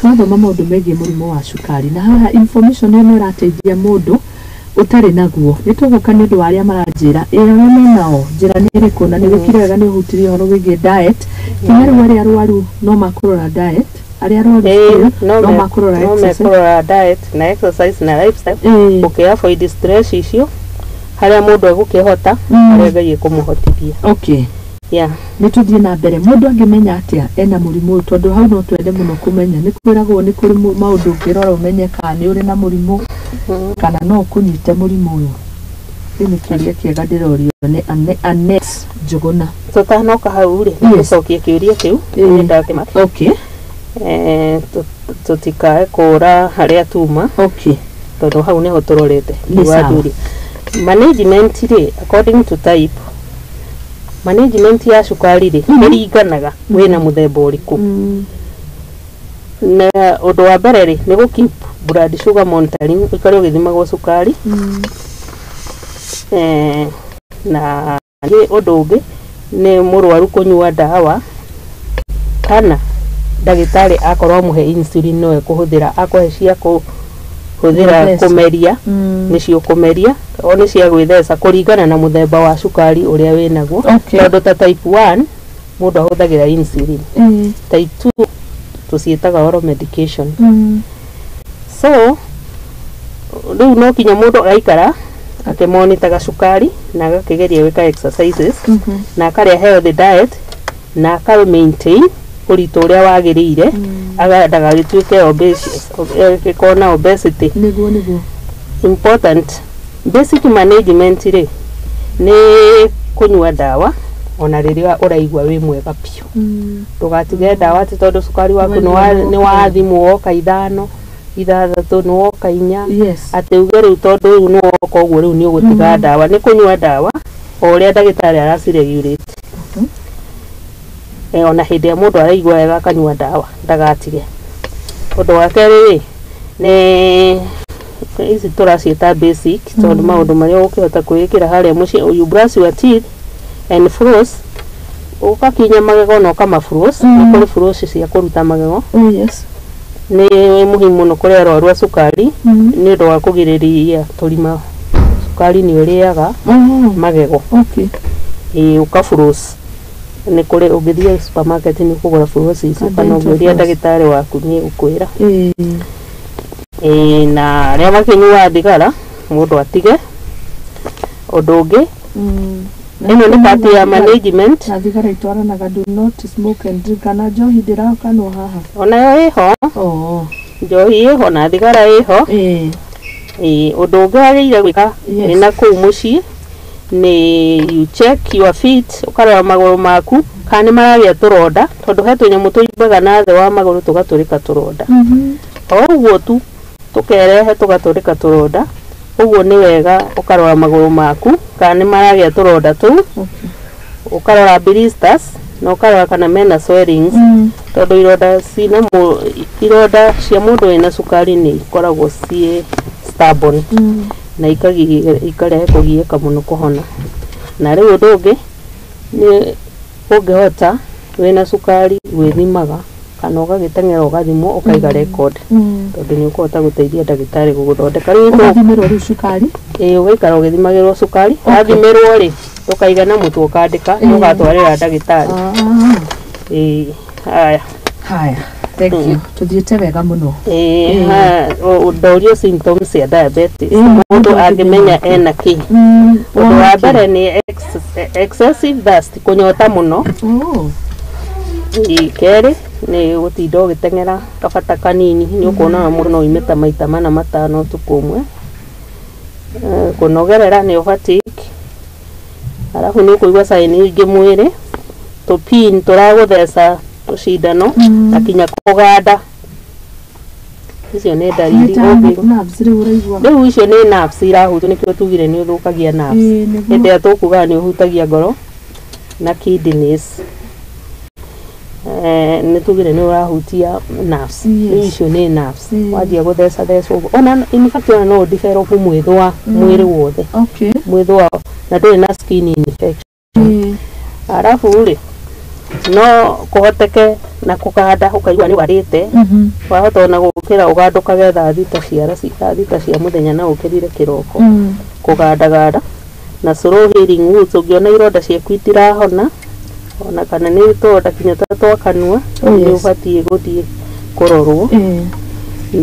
Twathoma maũndũ megiĩ mũrimũ wa cukari na haha information ĩno ĩrateithia mũndũ ũtarĩ naguo. Nĩ tũgũka nĩ ũndũ wa arĩa maranjĩra arĩa menao njĩra nĩ ĩrĩkũ na nĩ gũkire wega nĩ ũhutirie ũhoro wĩgiĩ diet. Kinya rĩu arĩa arwaru no makũrora diet, arĩa arwaru no makũrora diet na exercise na lifestyle ũkĩavoid stress icio harĩa mũndũ egũkĩhota harĩa Ngai ekũmũhotithia. Nĩ tũthiĩ na mbere mũndũ angĩmenya atĩa ena mũrimũ ũyũ tondũ hau no twende mũno kũmenya nĩ kwĩragwo nĩ kũrĩ maũndũ ũngĩrora ũmenye kana nĩ ũrĩ na mũrimũ kana no ũkũnyite mũrimũ ũyũ. Rĩu nĩ kĩũria kĩega ndĩrorio nĩ Anet Njũgũna. Tũtanoka hau rĩ tũcokie kĩũria kĩu nĩ ndakĩma tũtikae kũra harĩa tuma tondũ hau nĩho tũrorete. Management rĩ according to type management ya cukari rĩ ĩringanaga wĩna mũthemba ũrĩkũ. Na ũndũ wa mbere rĩ nĩ gũ-keep blood sugar monitoring ũikare ũgĩthimagwo cukari. Na ũndũ ũngĩ nĩ mũrwaru kũnyua ndawa kana ndagĩtarĩ akorwo amũhe insulin no ekũhũthĩra akũhe cia kũhũthĩra kũmeria nĩcio kũmeria o nĩ cia gwĩtheca kũringana na mũthemba wa cukari ũrĩa wĩnaguo. Tondũ ta type 1 mũndũ ahũthagĩra insulin, type 2 tũciĩtaga oral medication. So rĩu no kinya mũndũ agaikara akĩmonitaga cukari na agakĩgeria gwĩka exercises na akarĩa healthy diet na aka maintain ũritũ ũrĩa wagĩrĩire ndagagĩtuĩke obesity. Important basic management rĩ nĩ kũnyua ndawa ona rĩrĩa ũraigua wĩ mwega biũ. Ndũgatige ndawa atĩ tondũ cukari waku nĩ wathimwo woka 5 6 nĩ woka 4 atĩ uge rĩu tondũ rĩu nĩ woka ũguo rĩu nĩ ũgũtiga ndawa. Nĩ kũnyua ndawa o ũrĩa ndagĩtarĩ araciregulate. Ona hĩndĩ ya mũndũ araigua wega akanyua ndawa ndagatige. Ũndũ wa kerĩ rĩ nĩ ici tũraciĩta basic tondũ maũndũ marĩa ũkĩhota kwĩkĩra harĩa mũciĩ. You brush your teeth and floss ũkakinya magego na ũkamafloss. Nĩ kũrĩ floss cia kũruta magego. Nĩ muhimu mũno kũrĩ arwaru a cukari nĩ ũndũ wa kũgirĩrĩria tũrima. Cukari nĩ ũrĩaga magego. Ũkafloss. Nĩ kũrĩ ũngĩthiĩ supermarket nĩ kũgũra floss icio kana ũngĩũria ndagĩtarĩ waku nĩ ũkwĩra. Na arĩa makĩnyua thigara mũndũ atige. Ũndũ ũngĩ ĩno nĩ part ya management. Na thigara itwaranaga do not smoke and drink kana njohi ndĩrakanwo haha. Onayo ĩho njohi ĩho na thigara ĩho. Ũndũ ũngĩ wagĩrĩire gwĩka na kũu mũciĩ nĩ you check your feet ũkarora magũrũ maku kana nĩ maragĩa tũronda tondũ he tũnyamũ tũimbaga na thĩ wa magũrũ tũgatũrĩka tũronda. Ũguo tu tũkerehe tũgatũrĩka tũronda. Ũguo nĩ wega ũkarora magũrũ maku kana nĩ maragĩa tũronda tũu. Ũkarora blisters na ũkarora kana mena swellings tondũ ironda cia mũndũ wĩna cukari nĩ ikoragwo ciĩ stubborn na ikarehe kũgiĩka mũno kũhona. Na rĩu ũndũ ũngĩ nĩ ũngĩhota wĩna cukari gwĩthimaga kana ũgagĩteng'era ũgathimwo ũkaiga record tondũ nĩ ũkũhota gũteithia ndagĩtarĩ gũgũthondeka. Rĩu ũgathimirwo cukari ũgaikara ũgĩthimagĩrwo cukari wathimirwo rĩ ũkaiga na mũtu ũkandĩka nĩ ũgatwarĩra ndagĩtarĩ. Haya thank you tuthiete wega muno ndorio symptoms cia diabetes mundu angimenya ena ki undu wa mbere ni excessive thirst kunyota muno keri ni gutinda ugiteng'era kabata kanini ni ukona mundu no imeta maita mana matano tukumwe kunogerera ni fatigue arafu ni kuigwa saini ingi mwiri tupin turagutheca tucindano akinya kuganda icio ni ndariri riu icio ni nerves irahutu nikio tugire ni uthukagia nerves ende tukuga ni uhutagia ngoro na kidneys ni tugire ni urahutia nerves icio ni nerves wajia gutheca theca ona in fact no develop mwithwa mwiri wothe mwithwa na nduri na skin infection arafu uri no kuhoteke na kuganda ukaigua ni warite wahota ona gukira uganduka getha thita cia muthenya na ukirire kiroko kuganda na slow healing wounds ungiona ironda ciaku itirahona ona kana ni itonda kinya twa kanua ni ubatie guthie kurorwo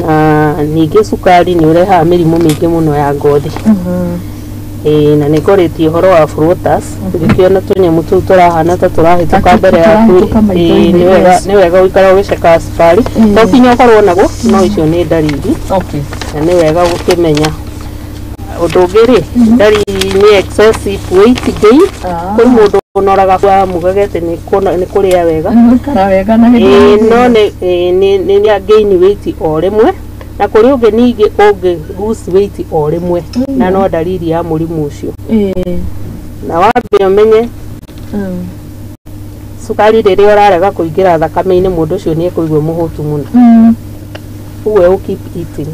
na ningi cukari ni ureha mirimu mingi muno ya ngothi na ni koretie horo wa frutas ngikiona tunyamu tu turahana ta turahituka mbere yaku ni wega uikara ugiceka sukari to kinya ukorwo naguo no icio ni ndariri na ni wega gukimenya undu ngiri ndariri ni excessive weight gain kuri mundu unoraga kwa mugagete ni kuria wega no ni gain weight o rimwe na kuri ungi ningi ungi lose weight o rimwe na no dalili ya murimu ucio na wambe umenye sukari riria urarega kuingira thakame-ini mundu ucio ni ekuigwa muhutu muno uwe keep eating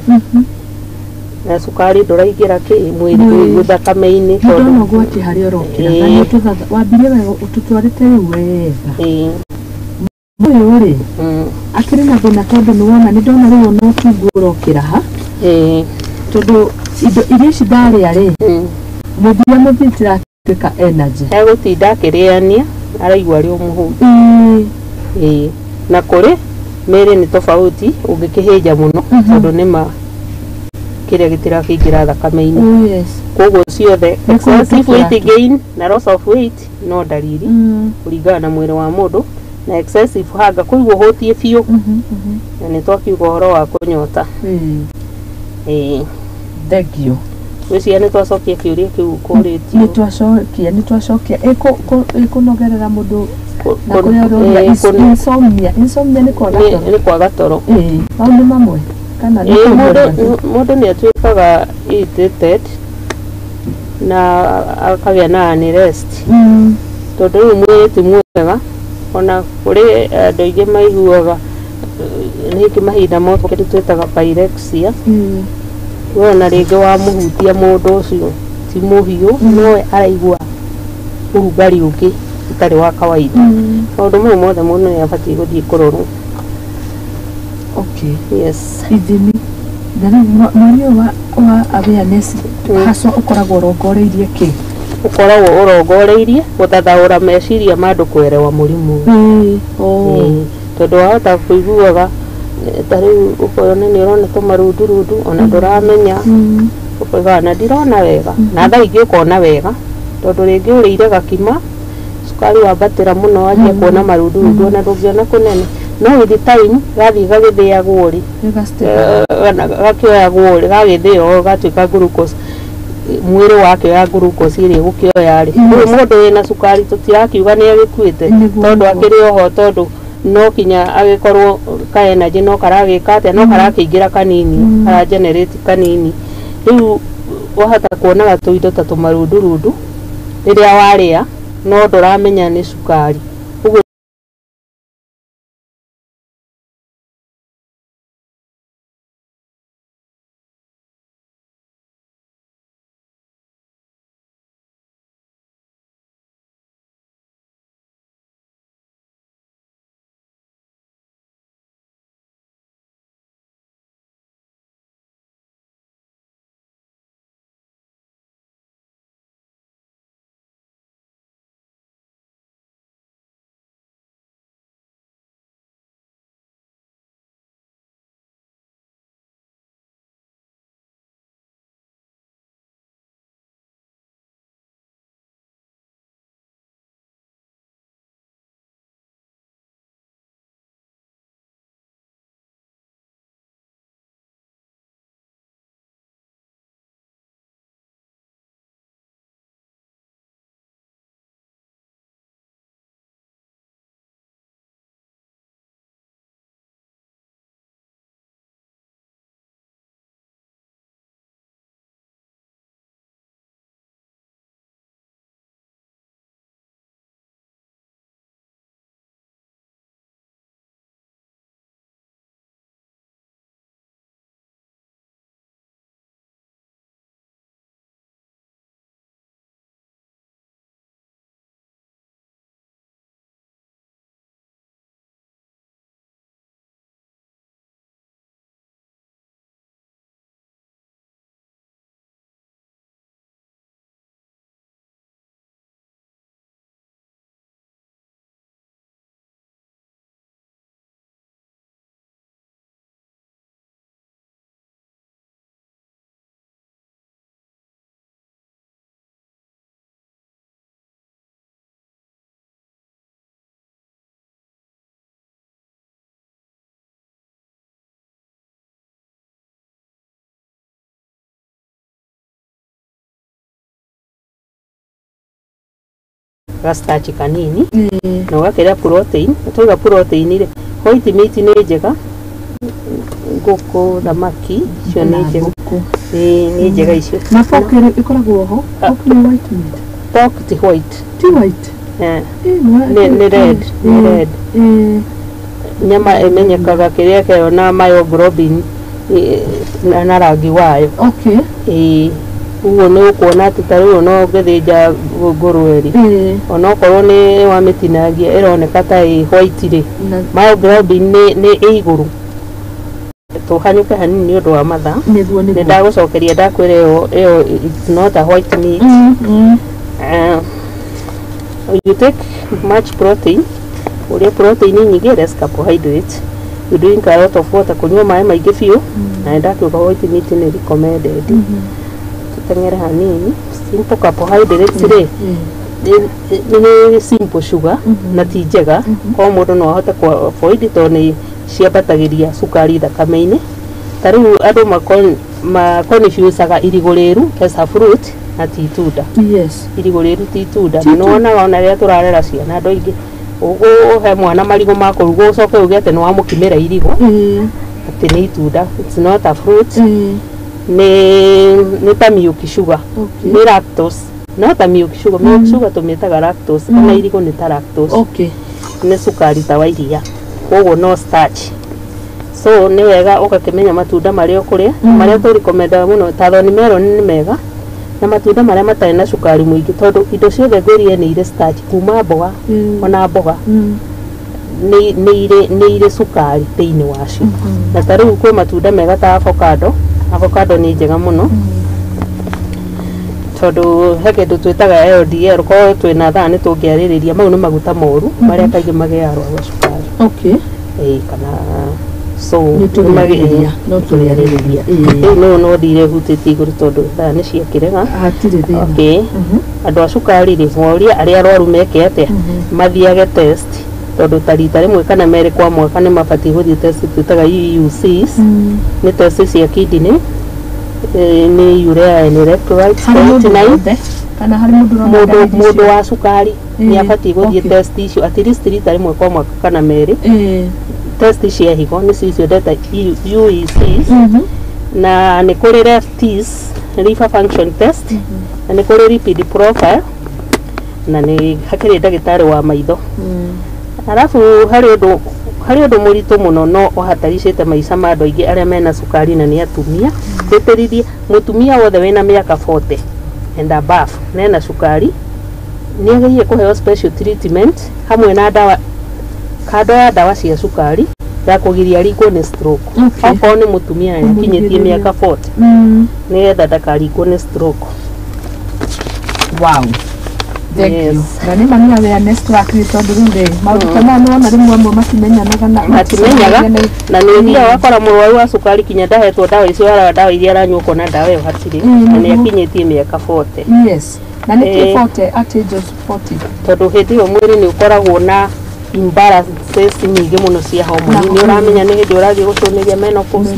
na sukari nduraingira ki mwiri thakame-ini tondu no gwati hari orokira na tuthatha wambire wega ututwarite wega uyu ri akiri na thina tondu ni wona ni ndona riu no tungura okira ha tondu indo iria cidaria ri muthia muthitira tuka energy egutinda akiriania araigua ri umuhutu na kuri meri ni tofauti ungikihija muno tondu ni ma kiria gitira kingira thakame-ini koguo ciothe excessive weight gain na loss of weight no dalili kuringana na mwiri wa mundu na excessive hunger kuigwa hutie biu na ni twakiuga horo wa kunyota thank you wisi ni twacokia kiuria kiu kuritio ni twacokia ikunogerera mundu na kuria roria insomnia ni kwaga toro au ni mamwe kana ni mundu ni atuikaga irritated na akagĩa na unrest tondu riu mwiri ti mwega ona kuri andu aingi maiguaga ni kimahinda moto kiri twitaga pyrexia wona ringi wa muhutia mundu ucio ti muhiu no araigua urugari ungi utari wa kawaida maundu mau mothe mundu ni abatie guthie kurorwo yes ithimi mwanya wa awareness haswa ukoragwo urongoreirie ki ukoragwo urongoreirie guthathaura meciria mandu kwerewa murimu tondu wahota kuiguaga tariu ukoyona ni urona tumarundurundu ona nduramenya ukoiga na ndirona wega na thaa ingi ukona wega tondu ringi urire gakima sukari wambatira muno wajia kuona marundurundu ona ndungiona kunene no with time gathii gagithiagwo ri gakioyagwo ri gagithio gatuika glucose mwiri wake ya glucose iri gukioya ri mundu wina sukari tutirakiuga ni agikuite tondu akiri oho tondu no kinya agikorwo ka energy no karagika atia no karakiingira kanini ara generate kanini riu wahata kuonaga tuindo ta tumarundurundu riria waria no nduramenya ni sukari. ga starch kanini na ũgakĩra protein ũtauga protein rĩ white meat nĩ njega ngũkũ thamaki icio nĩ njega nĩ njega icio na pork ĩkoragwo ho pork nĩ white meat pork ti white nĩ red nyama ĩmenyekaga kĩrĩa kĩo na myoglobin na rangi wayo uguo nĩ ũkuona atĩ ta rĩu no ũngĩthĩnja ngũrwe rĩ onokorwo nĩ wamĩtinagia ĩroneka ta ĩ white rĩ myoglobin nĩ igũrũ tũhanyũke hanini nĩ ũndũ wa mathaa nĩ ndagũcokeria ndakwĩra ĩyo it's not a white meat you take much protein ũrĩa protein nyingĩ less carbohydrates you drink a lot of water kunyua maĩ maingĩ biũ na ndakiuga white meat nĩ recommended tuteng'ere hanini simple carbohydrates rĩ nĩ simple sugar na ti njega kwa mũndũ no ahote avoid tondũ nĩ ciambatagĩria cukari thakame-inĩ ta rĩu andũ maconfusaga irigũ rĩru as a fruit na ti itunda irigũ rĩru ti itunda nĩ wonaga ona rĩrĩa tũrarera ciana andũ aingĩ ũhe mwana marigũ ma kũrugwo ũcoke uge atĩ nĩ wamũkimĩra irigũ atĩ nĩ itunda it's not a fruit nĩ ta milk sugar nĩ lactose no ta milk sugar tũmĩtaga lactose na irigũ nĩ ta lactose nĩ cukari ta wa iria koguo no starch so nĩ wega ũgakĩmenya matunda marĩa ũkũrĩa marĩa tũrekomendaga mũno ta thorn melon nĩ mega na matunda marĩa matarĩ na cukari mũingĩ tondũ indo ciothe ngwĩrire nĩ irĩ starch kuma mboga ona mboga nĩ irĩ cukari thĩinĩ wacio na ta rĩu kwĩ matunda mega ta avocado nĩ njega mũno tondũ he kĩndũ twĩtaga LDL korwo twĩna thaa nĩ tũngĩarĩrĩria mau nĩ maguta moru marĩa kaingĩ magĩaga rwagwa cukari kana so no tũrĩarĩrĩria no thire hutĩtie igũrũ tondũ thaa nĩ ciakĩrega andũ a cukari rĩ moria arĩa arwaru meke atĩa mathiage test tondũ ta rita rĩmwe kana merĩ kwa mwaka nĩ mabatiĩ gũthiĩ test twĩtaga UUCs nĩ test cia kidney nĩ urea and electrolytes kana harĩ mũndũ wa cukari nĩ abatiĩ gũthiĩ test icio at least rita rĩmwe kwa mwaka kana merĩ test cia higo nĩ cicio ndeta UECs na nĩ kũrĩ LFTs liver function test na nĩ kũrĩ lipid profile na nĩ hakĩrĩ ndagĩtarĩ wa maitho arabu harĩ ũndũ mũritũ mũno no ũhataricĩte maica ma andũ aingĩ arĩa mena cukari na nĩ atumia twĩtĩrithie mũtumia wothe wĩna mĩaka 40 and above nena cukari nĩ agĩrĩire kũheo special treatment hamwe na ndawa kando ya ndawa cia cukari ya kũgiria ringwo nĩ stroke okorwo nĩ mũtumia akinyĩtie mĩaka 40 nĩgetha ndakaringwo nĩ stroke Thank you. Na nĩ mani awareness tũrakĩrĩ tondũ rĩu maũndũ ta maya nĩwona rĩmwe amwe matimenyanaga na nĩ ũthiaga wakora mũrwaru wa cukari kinya ndahetwo ndawa icio araga ndawa iria aranyua ũkona ndawa ĩyo hatirĩ na nĩ akinyĩtie mĩaka 40 na nĩ 40 at age of 40 tondũ hĩndĩ ĩyo mwĩrĩ nĩ ũkoragwo na imbalances nyingĩ mũno cia hormone nĩ ũramenya nĩ hĩndĩ ũrathiĩ gũcũnĩria menopause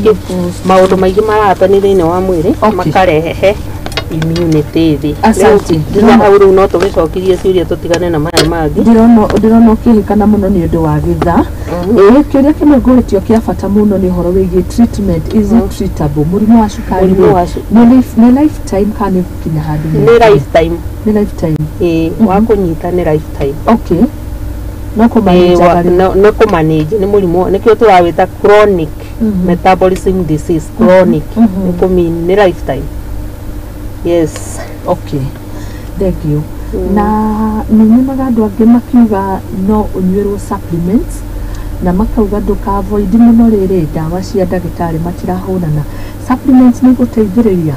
maũndũ maingĩ marahapani thĩinĩ wa mwĩrĩ makarehe immunity thĩ nginya hau rĩu no tũgĩcokirie ciũria tũtigane na maya mangĩ ndĩrona ũkĩrĩkana mũno nĩ ũndũ wa gĩtha kĩũria kĩmwe ngũrĩtio kĩa bata mũno nĩ ũhoro wĩgiĩ treatment is it treatable mũrimũ wa cukari nĩ lifetime kana nginya handũ nĩ lifetime wa kũnyita nĩ lifetime no kũmanage nĩ mũrimũ nĩkĩo tũrawĩta chronic metabolism disease chronic nĩ lifetime yes thank you na nĩnyonaga andũ angĩ makiuga no ũnyuĩrwo supplements na makauga ndũka-avoid mũno rĩrĩ ndawa cia ndagĩtarĩ matirahũrana supplements nĩ gũteithĩrĩria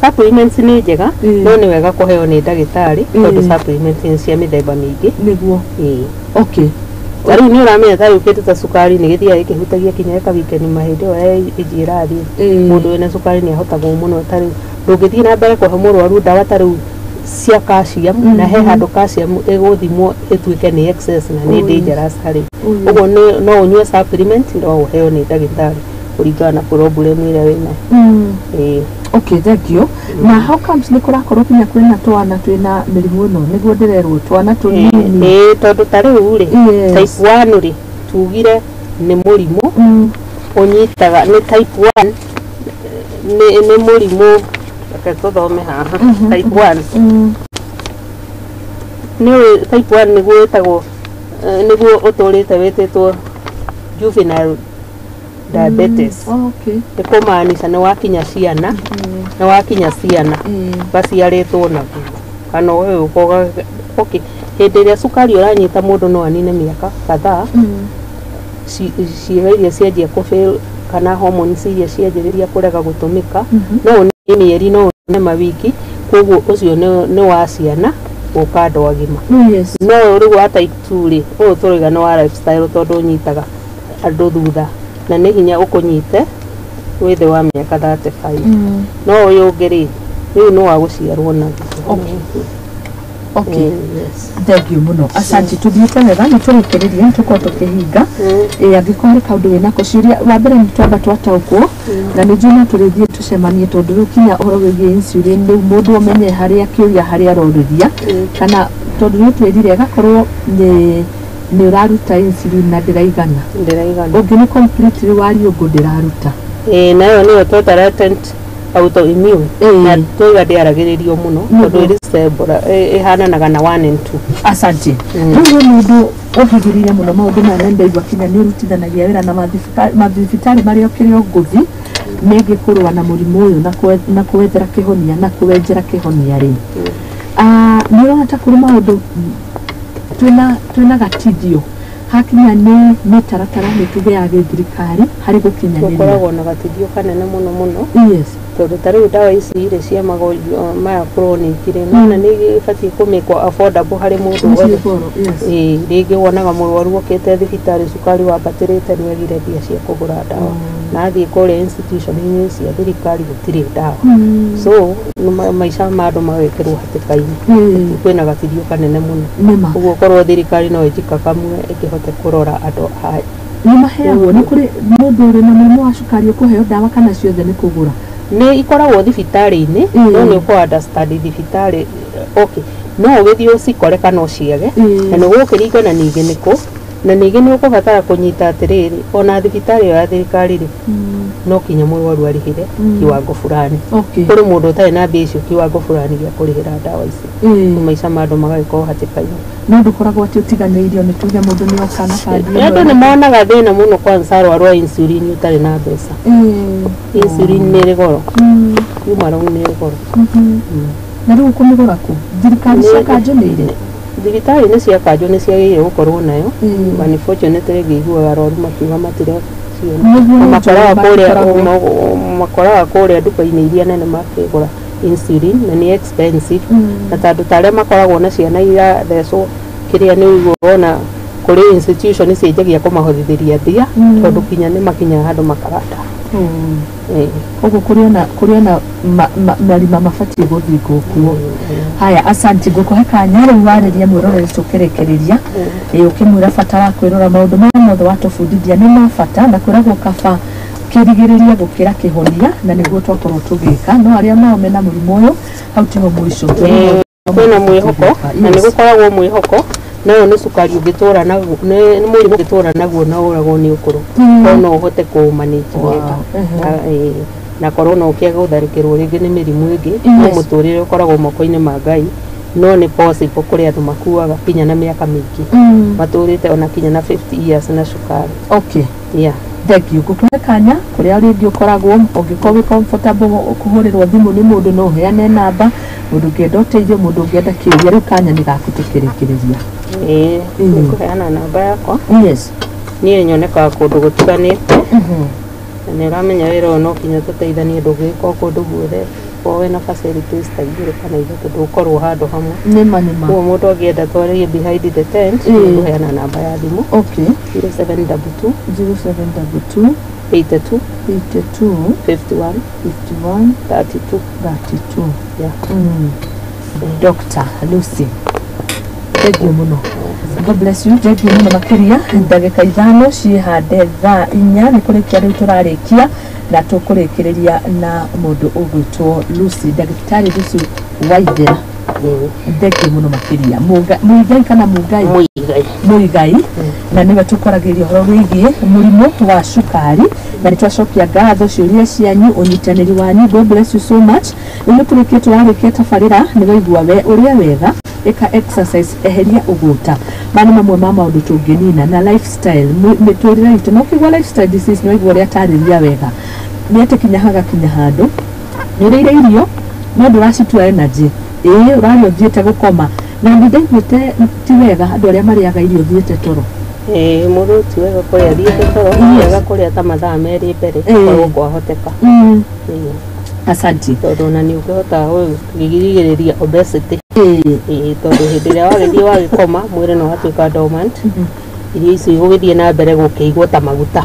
supplements nĩ njega no nĩ wega kũheo nĩ ndagĩtarĩ tondũ supplements nĩ cia mĩthemba mĩingĩ nĩguo rĩu nĩ ũramenya ta yũkĩte ta cukari nĩ gĩthiaga gĩkĩhutagia kinya gĩkawikeni mahĩndĩ ĩyo ĩnji ĩrathiĩ mũndũ wĩna cukari nĩ ahotagwo mũno ta rĩu ndũngĩthiĩ na mbere kũhe mũrwaru ndawa ta rĩu cia calcium na he handũ calcium ĩgũthimwo ĩtuĩke nĩ excess na nĩ dangerous harĩ ũguo no ũnyue supplement no ũheo nĩ ndagĩtarĩ kũringana na problem ĩrĩa wĩna Okay, thank you. Na how comes nä kå rakorwo kinya kwä na twana twä na mä rimå ä no nä guo ndä rerwo twana tå nini tondå ta rä u rä type 1 rä tugire nä må rimå å nyitaga nä type 1 nä må rimå reke tå thome haha type 1 nä type 1 nä guo wä tagwo nä guo å tå rä te wä tä two juvenile diabetes. Nä kå maanisha nä wakinya ciana nä wakinya ciana baciarĩtwo naguo kana å koga hä ndä ä rä a cukari å ranyita må ndå no anine mä aka kadhaa ciĩga iria cianjia kå fail kana hormones iria cianjĩrĩria kũrega gũtũmĩka no nĩ mĩeri no nĩ mawiki koguo ũcio nĩ wa ciana gũka andũ agima no rĩu wa type 2 rĩ ũyũ tũrauga nĩ wa lifestyle tondũ ũnyitaga andũ thutha na nĩ hinya ũkũnyite wĩ thĩ wa mĩaka 35 no ũyũ ũngĩ rĩ rĩu nĩ wa gũciarwo naguo. Okay, yes. Thank you muno. Asante tuthiĩte wega nĩ tũrĩkĩrĩria tũkorwo tũkĩhinga angĩkorwo nĩ kaũndũ wĩna ciũria wa mbere nĩ twamba twataũkwo na nĩ njũĩ no tũrĩthiĩ tũcemanie tondũ rĩu kinya ũhoro wĩgiĩ insulin rĩu mũndũ amenye harĩa kĩũria harĩa arorĩria kana tondũ nĩ twĩrire agakorwo nĩ ũraruta insulin na ndĩraigana ũngĩ nĩ completely wariũngũ ndĩraruta nayo nĩyo tweta latent autoimmune na tũiga ndĩaragĩrĩrio mũno tondũ ĩrĩ stable ĩhananaga na 1 and 2. Asante. Rĩu mũndũ ũhĩgĩrĩire mũno maũndũ maya na ndaigua kinya nĩ ũrutithanagia wĩra na mathibitarĩ marĩa ũkĩrĩ ngũthi megiĩ kũrũa na mũrimũ ũyũ na kwethera kĩhonia na kwenjera kĩhonia rĩ nĩ ũrona ta kũrĩ maũndũ twĩna gatithio hakinya nĩ mĩtaratara mĩtuge ya gĩthirikari harĩ gũkinyanĩria gũkoragwo na gatithio kanene mũno yes tondũ ta rĩu ndawa ici irĩ cia magonjwa maya chronic rĩ nona nĩ ibatiĩ kũmĩkwo affordable harĩ mũndũ wothe rĩngĩ wonaga mũrwaru okĩte thibitarĩ cukari wambatĩrĩte nĩ agire mbia cia kũgũra ndawa na athiĩ kũrĩa institution-inĩ cia thirikari gũtirĩ ndawa so maica ma andũ magekĩrwo hatĩka-inĩ kwĩna gatithio kanene mũno ũguo korwo thirikari no ĩjika kamwe ĩkĩhote kũrora andũ aya nĩ maheagwo nĩ kũrĩ mũndũ ũrĩ na mũrimũ wa cukari ũkũheo ndawa kana ciothe nĩ kũgũra nĩ ikoragwo thibitarĩ-inĩ no nĩ ũkũ understand thibitarĩ okay no ũgĩthiĩ ũcikore kana ũciage na nĩ gũkĩringana ningĩ nĩkũ na ningĩ nĩ ũkũbatara kũnyita atĩrĩrĩ ona thibitarĩ ya thirikari rĩ no kinya mũrwaru arĩhĩre kiwango fulani kũrĩ mũndũ ũtarĩ na mbia icio kiwango fulani gĩa kũrĩhĩra ndawa ici maica ma andũ magagĩkorwo hatĩka-inĩ no ndũkoragwo atĩ ũtiganĩirio nĩ tuge mũndũ nĩ oka na kandi andũ nĩ monaga thĩna mũno kwanza arwaru a insulin ũtarĩ na mbeca insulin nĩ ĩrĩ goro humaron nĩ ĩrĩ goro na rĩu kũmĩgũra kũ thirikari cia kanjũ nĩ irĩ thibitarĩ nĩ cia kanjũ nĩ ciagĩrĩire gũkorwo nayo unfortunately ngĩiguaga arwaru makiuga matirĩ makoraga kũrĩa nduka-inĩ iria nene makĩgũra insulin na nĩ expensive na tandũ tarĩa makoragwo na ciana iria thecwo kĩrĩa nĩ ũiguaga ona kũrĩ institution cienjagia kũmahothithĩria mbia tondũ kinya nĩ makinyaga handũ makarata ũguo kũrĩ na marima mabatiĩ gũthingwo kuo haya asante ngũkũhe kanya rĩu warĩria mwĩroreri tũkĩrĩkĩrĩria ũkĩmwĩra bata wa kwĩrora maũndũ marĩa mothe watũbundithia nĩ ma bata na kwĩragwo kaba kĩrigĩrĩria gũkĩra kĩhonia na nĩguo twakorwo tũgĩka no arĩa nao mena mũrimũ ũyũ hau tiho mũico kwĩna mwĩhoko na nĩ gũkoragwo mwĩhoko nayo nĩ cukari ũngĩtũra naguo nĩ mũrimũ ũngĩtũra naguo na ũragwo nĩ ũkũrũ no ũhote kũũmanĩji wega na korwo no ũkĩaga gũtharĩkĩrwo rĩngĩ nĩ mĩrimũ ĩngĩ no mũtũrĩre ũkoragwo moko-inĩ ma Ngai no nĩ possible kũrĩ andũ makuaga kinya na mĩaka mĩingĩ matũrĩte ona kinya na 50 years na cukari thank you ngũkũhe kanya kũrĩa rĩngĩ ũkoragwo ũngĩkorwo wĩ comfortable kũhũrĩrwo thimũ nĩ mũndũ no ũheane namba mũndũ ũngĩenda ũteithio mũndũ ũngĩenda kĩũria rĩu kanya nĩ gaku tũkĩrĩkĩrĩria kũheana namba yakwa niĩ nyonekaga kũndũ gũtiganĩte na nĩ ũramenya wĩra ũyũ no kinya tũteithanie ndũgĩka kũndũ guothe korwo wĩna facilities ta igĩrĩ kana ithatũ ndũkorwo handũ hamwe koguo mũndũ angĩenda twarĩrie behind the tent kũheana namba ya thimũ 0722 82 51 32 Dr. Lucy thank you muno God bless you thank you muno makĩria ndagĩka ithano ciĩhande thaa 4 nĩ kũrĩkia rĩu tũrarĩkia na tukurekereria na mundu ugwitwo Lucy ndagitari Lucy Waithera ndeke muno makiria muigai kana muigai na niwe tukoragiria horo wigie murimu wa cukari na nitwacokia ngatho ciuria cianyu unyitaniri wanyu. God bless you so much. Ni tureke twareke tafarira niwe igua we uria wega eka exercise eheria uguta mani mamwe mama undu tungenina na lifestyle miturire itu no kigwa lifestyle disease no igwa ria tariria wega niete kinyahaga kinyahando nirire irio no nduracitua energy urario thiete gukoma na ndithite ti wega andu aria mariaga irio thiete toro mundu ti wega kuria thiete toro wega kuria ta mathaa meri mbere kwa hoteka asante tondu na ni ukihota kugirigiriria obesity tondu hindi ria wagithie wagikoma mwiri no watuika dormant irio icio igugithie na mbere gukigwo ta maguta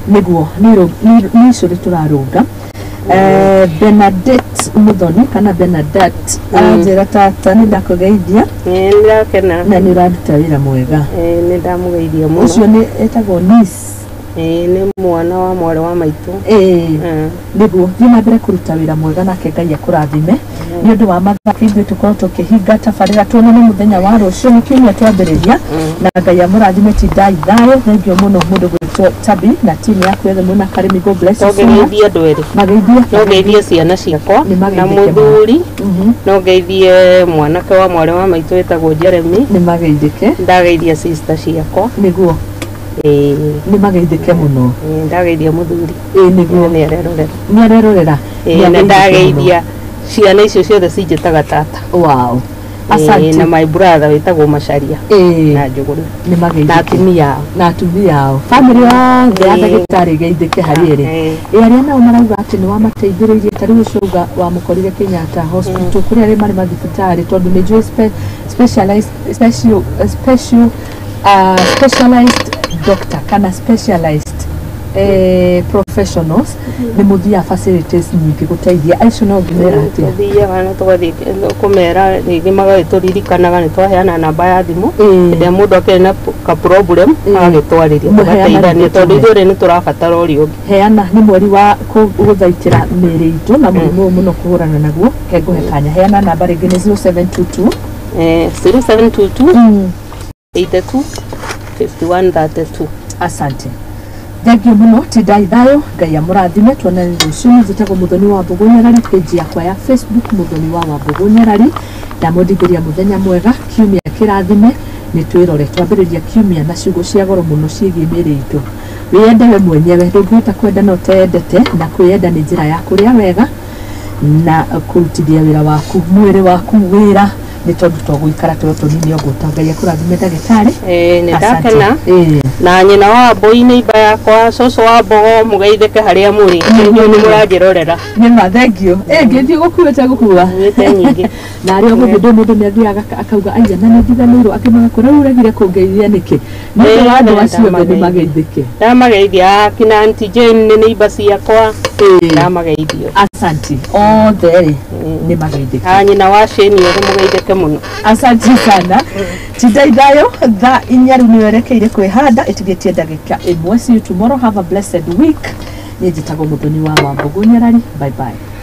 niguo ni icio turarunga Benadette Muthoni kana Benadette anjira tata ni ndakugeithia ndirakena na ni uraruta wira mwega ni ndamugeithia muno ucio ni etagwo niece ni mwana wa mwari wa maitu niguo thina mbere kuruta wira mwega nake Ngai akurathime ni undu wa mathako ithuĩ tukorwo tukihinga tabarĩra tuonane muthenya wa rũciũ ni kiumia twambĩrĩria na Ngai amũrathime ti ndai thayo thengio mũno mũndũ gwĩtwo Tabi na timu yaku yothe mũna Karimi. God bless you. Ngeithia andũ erĩ no ngeithie ciana ciakwa na mũthuri no ngeithie mwanake wa mwari wa maitu wĩtagwo Jeremy ni mageithĩke ndageithia sister ciakwa niguo ni mageithĩke mũno ndageithia mũthuri niguo ni arerorera na ndageithia ciana icio ciothe cinjĩtaga tata. Wow, asante. Na my brother wĩtagwo Macharia na Njuguna ni mageithĩke na atumia yao family yothe ya ndagĩtarĩ geithĩke harĩ ĩrĩ aria nao marauga atĩ ni wamateithĩrĩirie ta rĩu ũcauga wa mũkorire Kenyatta hospital kũrĩa arĩ marĩ mathibitarĩ tondu nĩ njũĩ specialized doctor kana specialized professionals ni muthia facilities nyingi guteithia aicio no ngimera atia thia wana twathi kumera ngi magagituririkanaga ni twaheana namba ya thimu ndia mundu akena ka problem agitwariria tugateithania tondu ithuĩ ni turabatara ũrio heana ni mweri wa guthaitira mĩĩrĩ itũ na mũrimũ mũno kuhurana naguo kenguhe kanya heana namba ringi ni 0722 0722 82 5132. Asante. Thengio muno ti ndai thayo Ngai amũrathime tuonane rũciũ njĩtagwo Muthoni wa Mbogo Nyarari page yakwa ya Facebook Muthoni wa Mbogo Nyarari ndamũndigĩria mũthenya mwega kiumia kĩrathime nĩ twĩrore twambĩrĩria kiumia na ciugo cia goro mũno ciĩgiĩ mĩĩrĩ itũ wĩende we mwenyewe ndũngĩhota kwenda no tendete na kwĩenda nĩ njĩra ya kũrĩa wega na kũrutithia wĩra waku mwĩrĩ waku wĩra ni tondu twaguikara twa tunini oguta Ngai akurathime ndagĩtarĩ ni ndakena na nyina wa Mboi ni iba yakwa coco wa Mbogo mugeithĩke harĩa muri nĩnyuĩ nĩ mũranjĩrorera nĩ mathengio ngĩthiĩ gũkuĩte gũkua nyingĩ na arĩa mũndũ nĩ athiaga akauga aija na nĩ njiganĩirwo akĩmaga kũrĩa ũregire kũngeithia nĩkĩ nĩ andũ acio nĩ mageithĩke ndamageithia kina Auntie Jane nĩ iba ciakwa ndamageithio. Asante othe nĩ mageithĩke nyina wa Shane yothe mugeithĩke muno. Asante sana. Tidaidayo tha inya rĩu nĩwerekeire kwĩhanda ĩtigĩtie ndagĩka ĩmwe. See you tomorrow. Have a blessed week. Nĩ njĩtagwo Muthoni wa Mbogo Nyarari. Bye bye.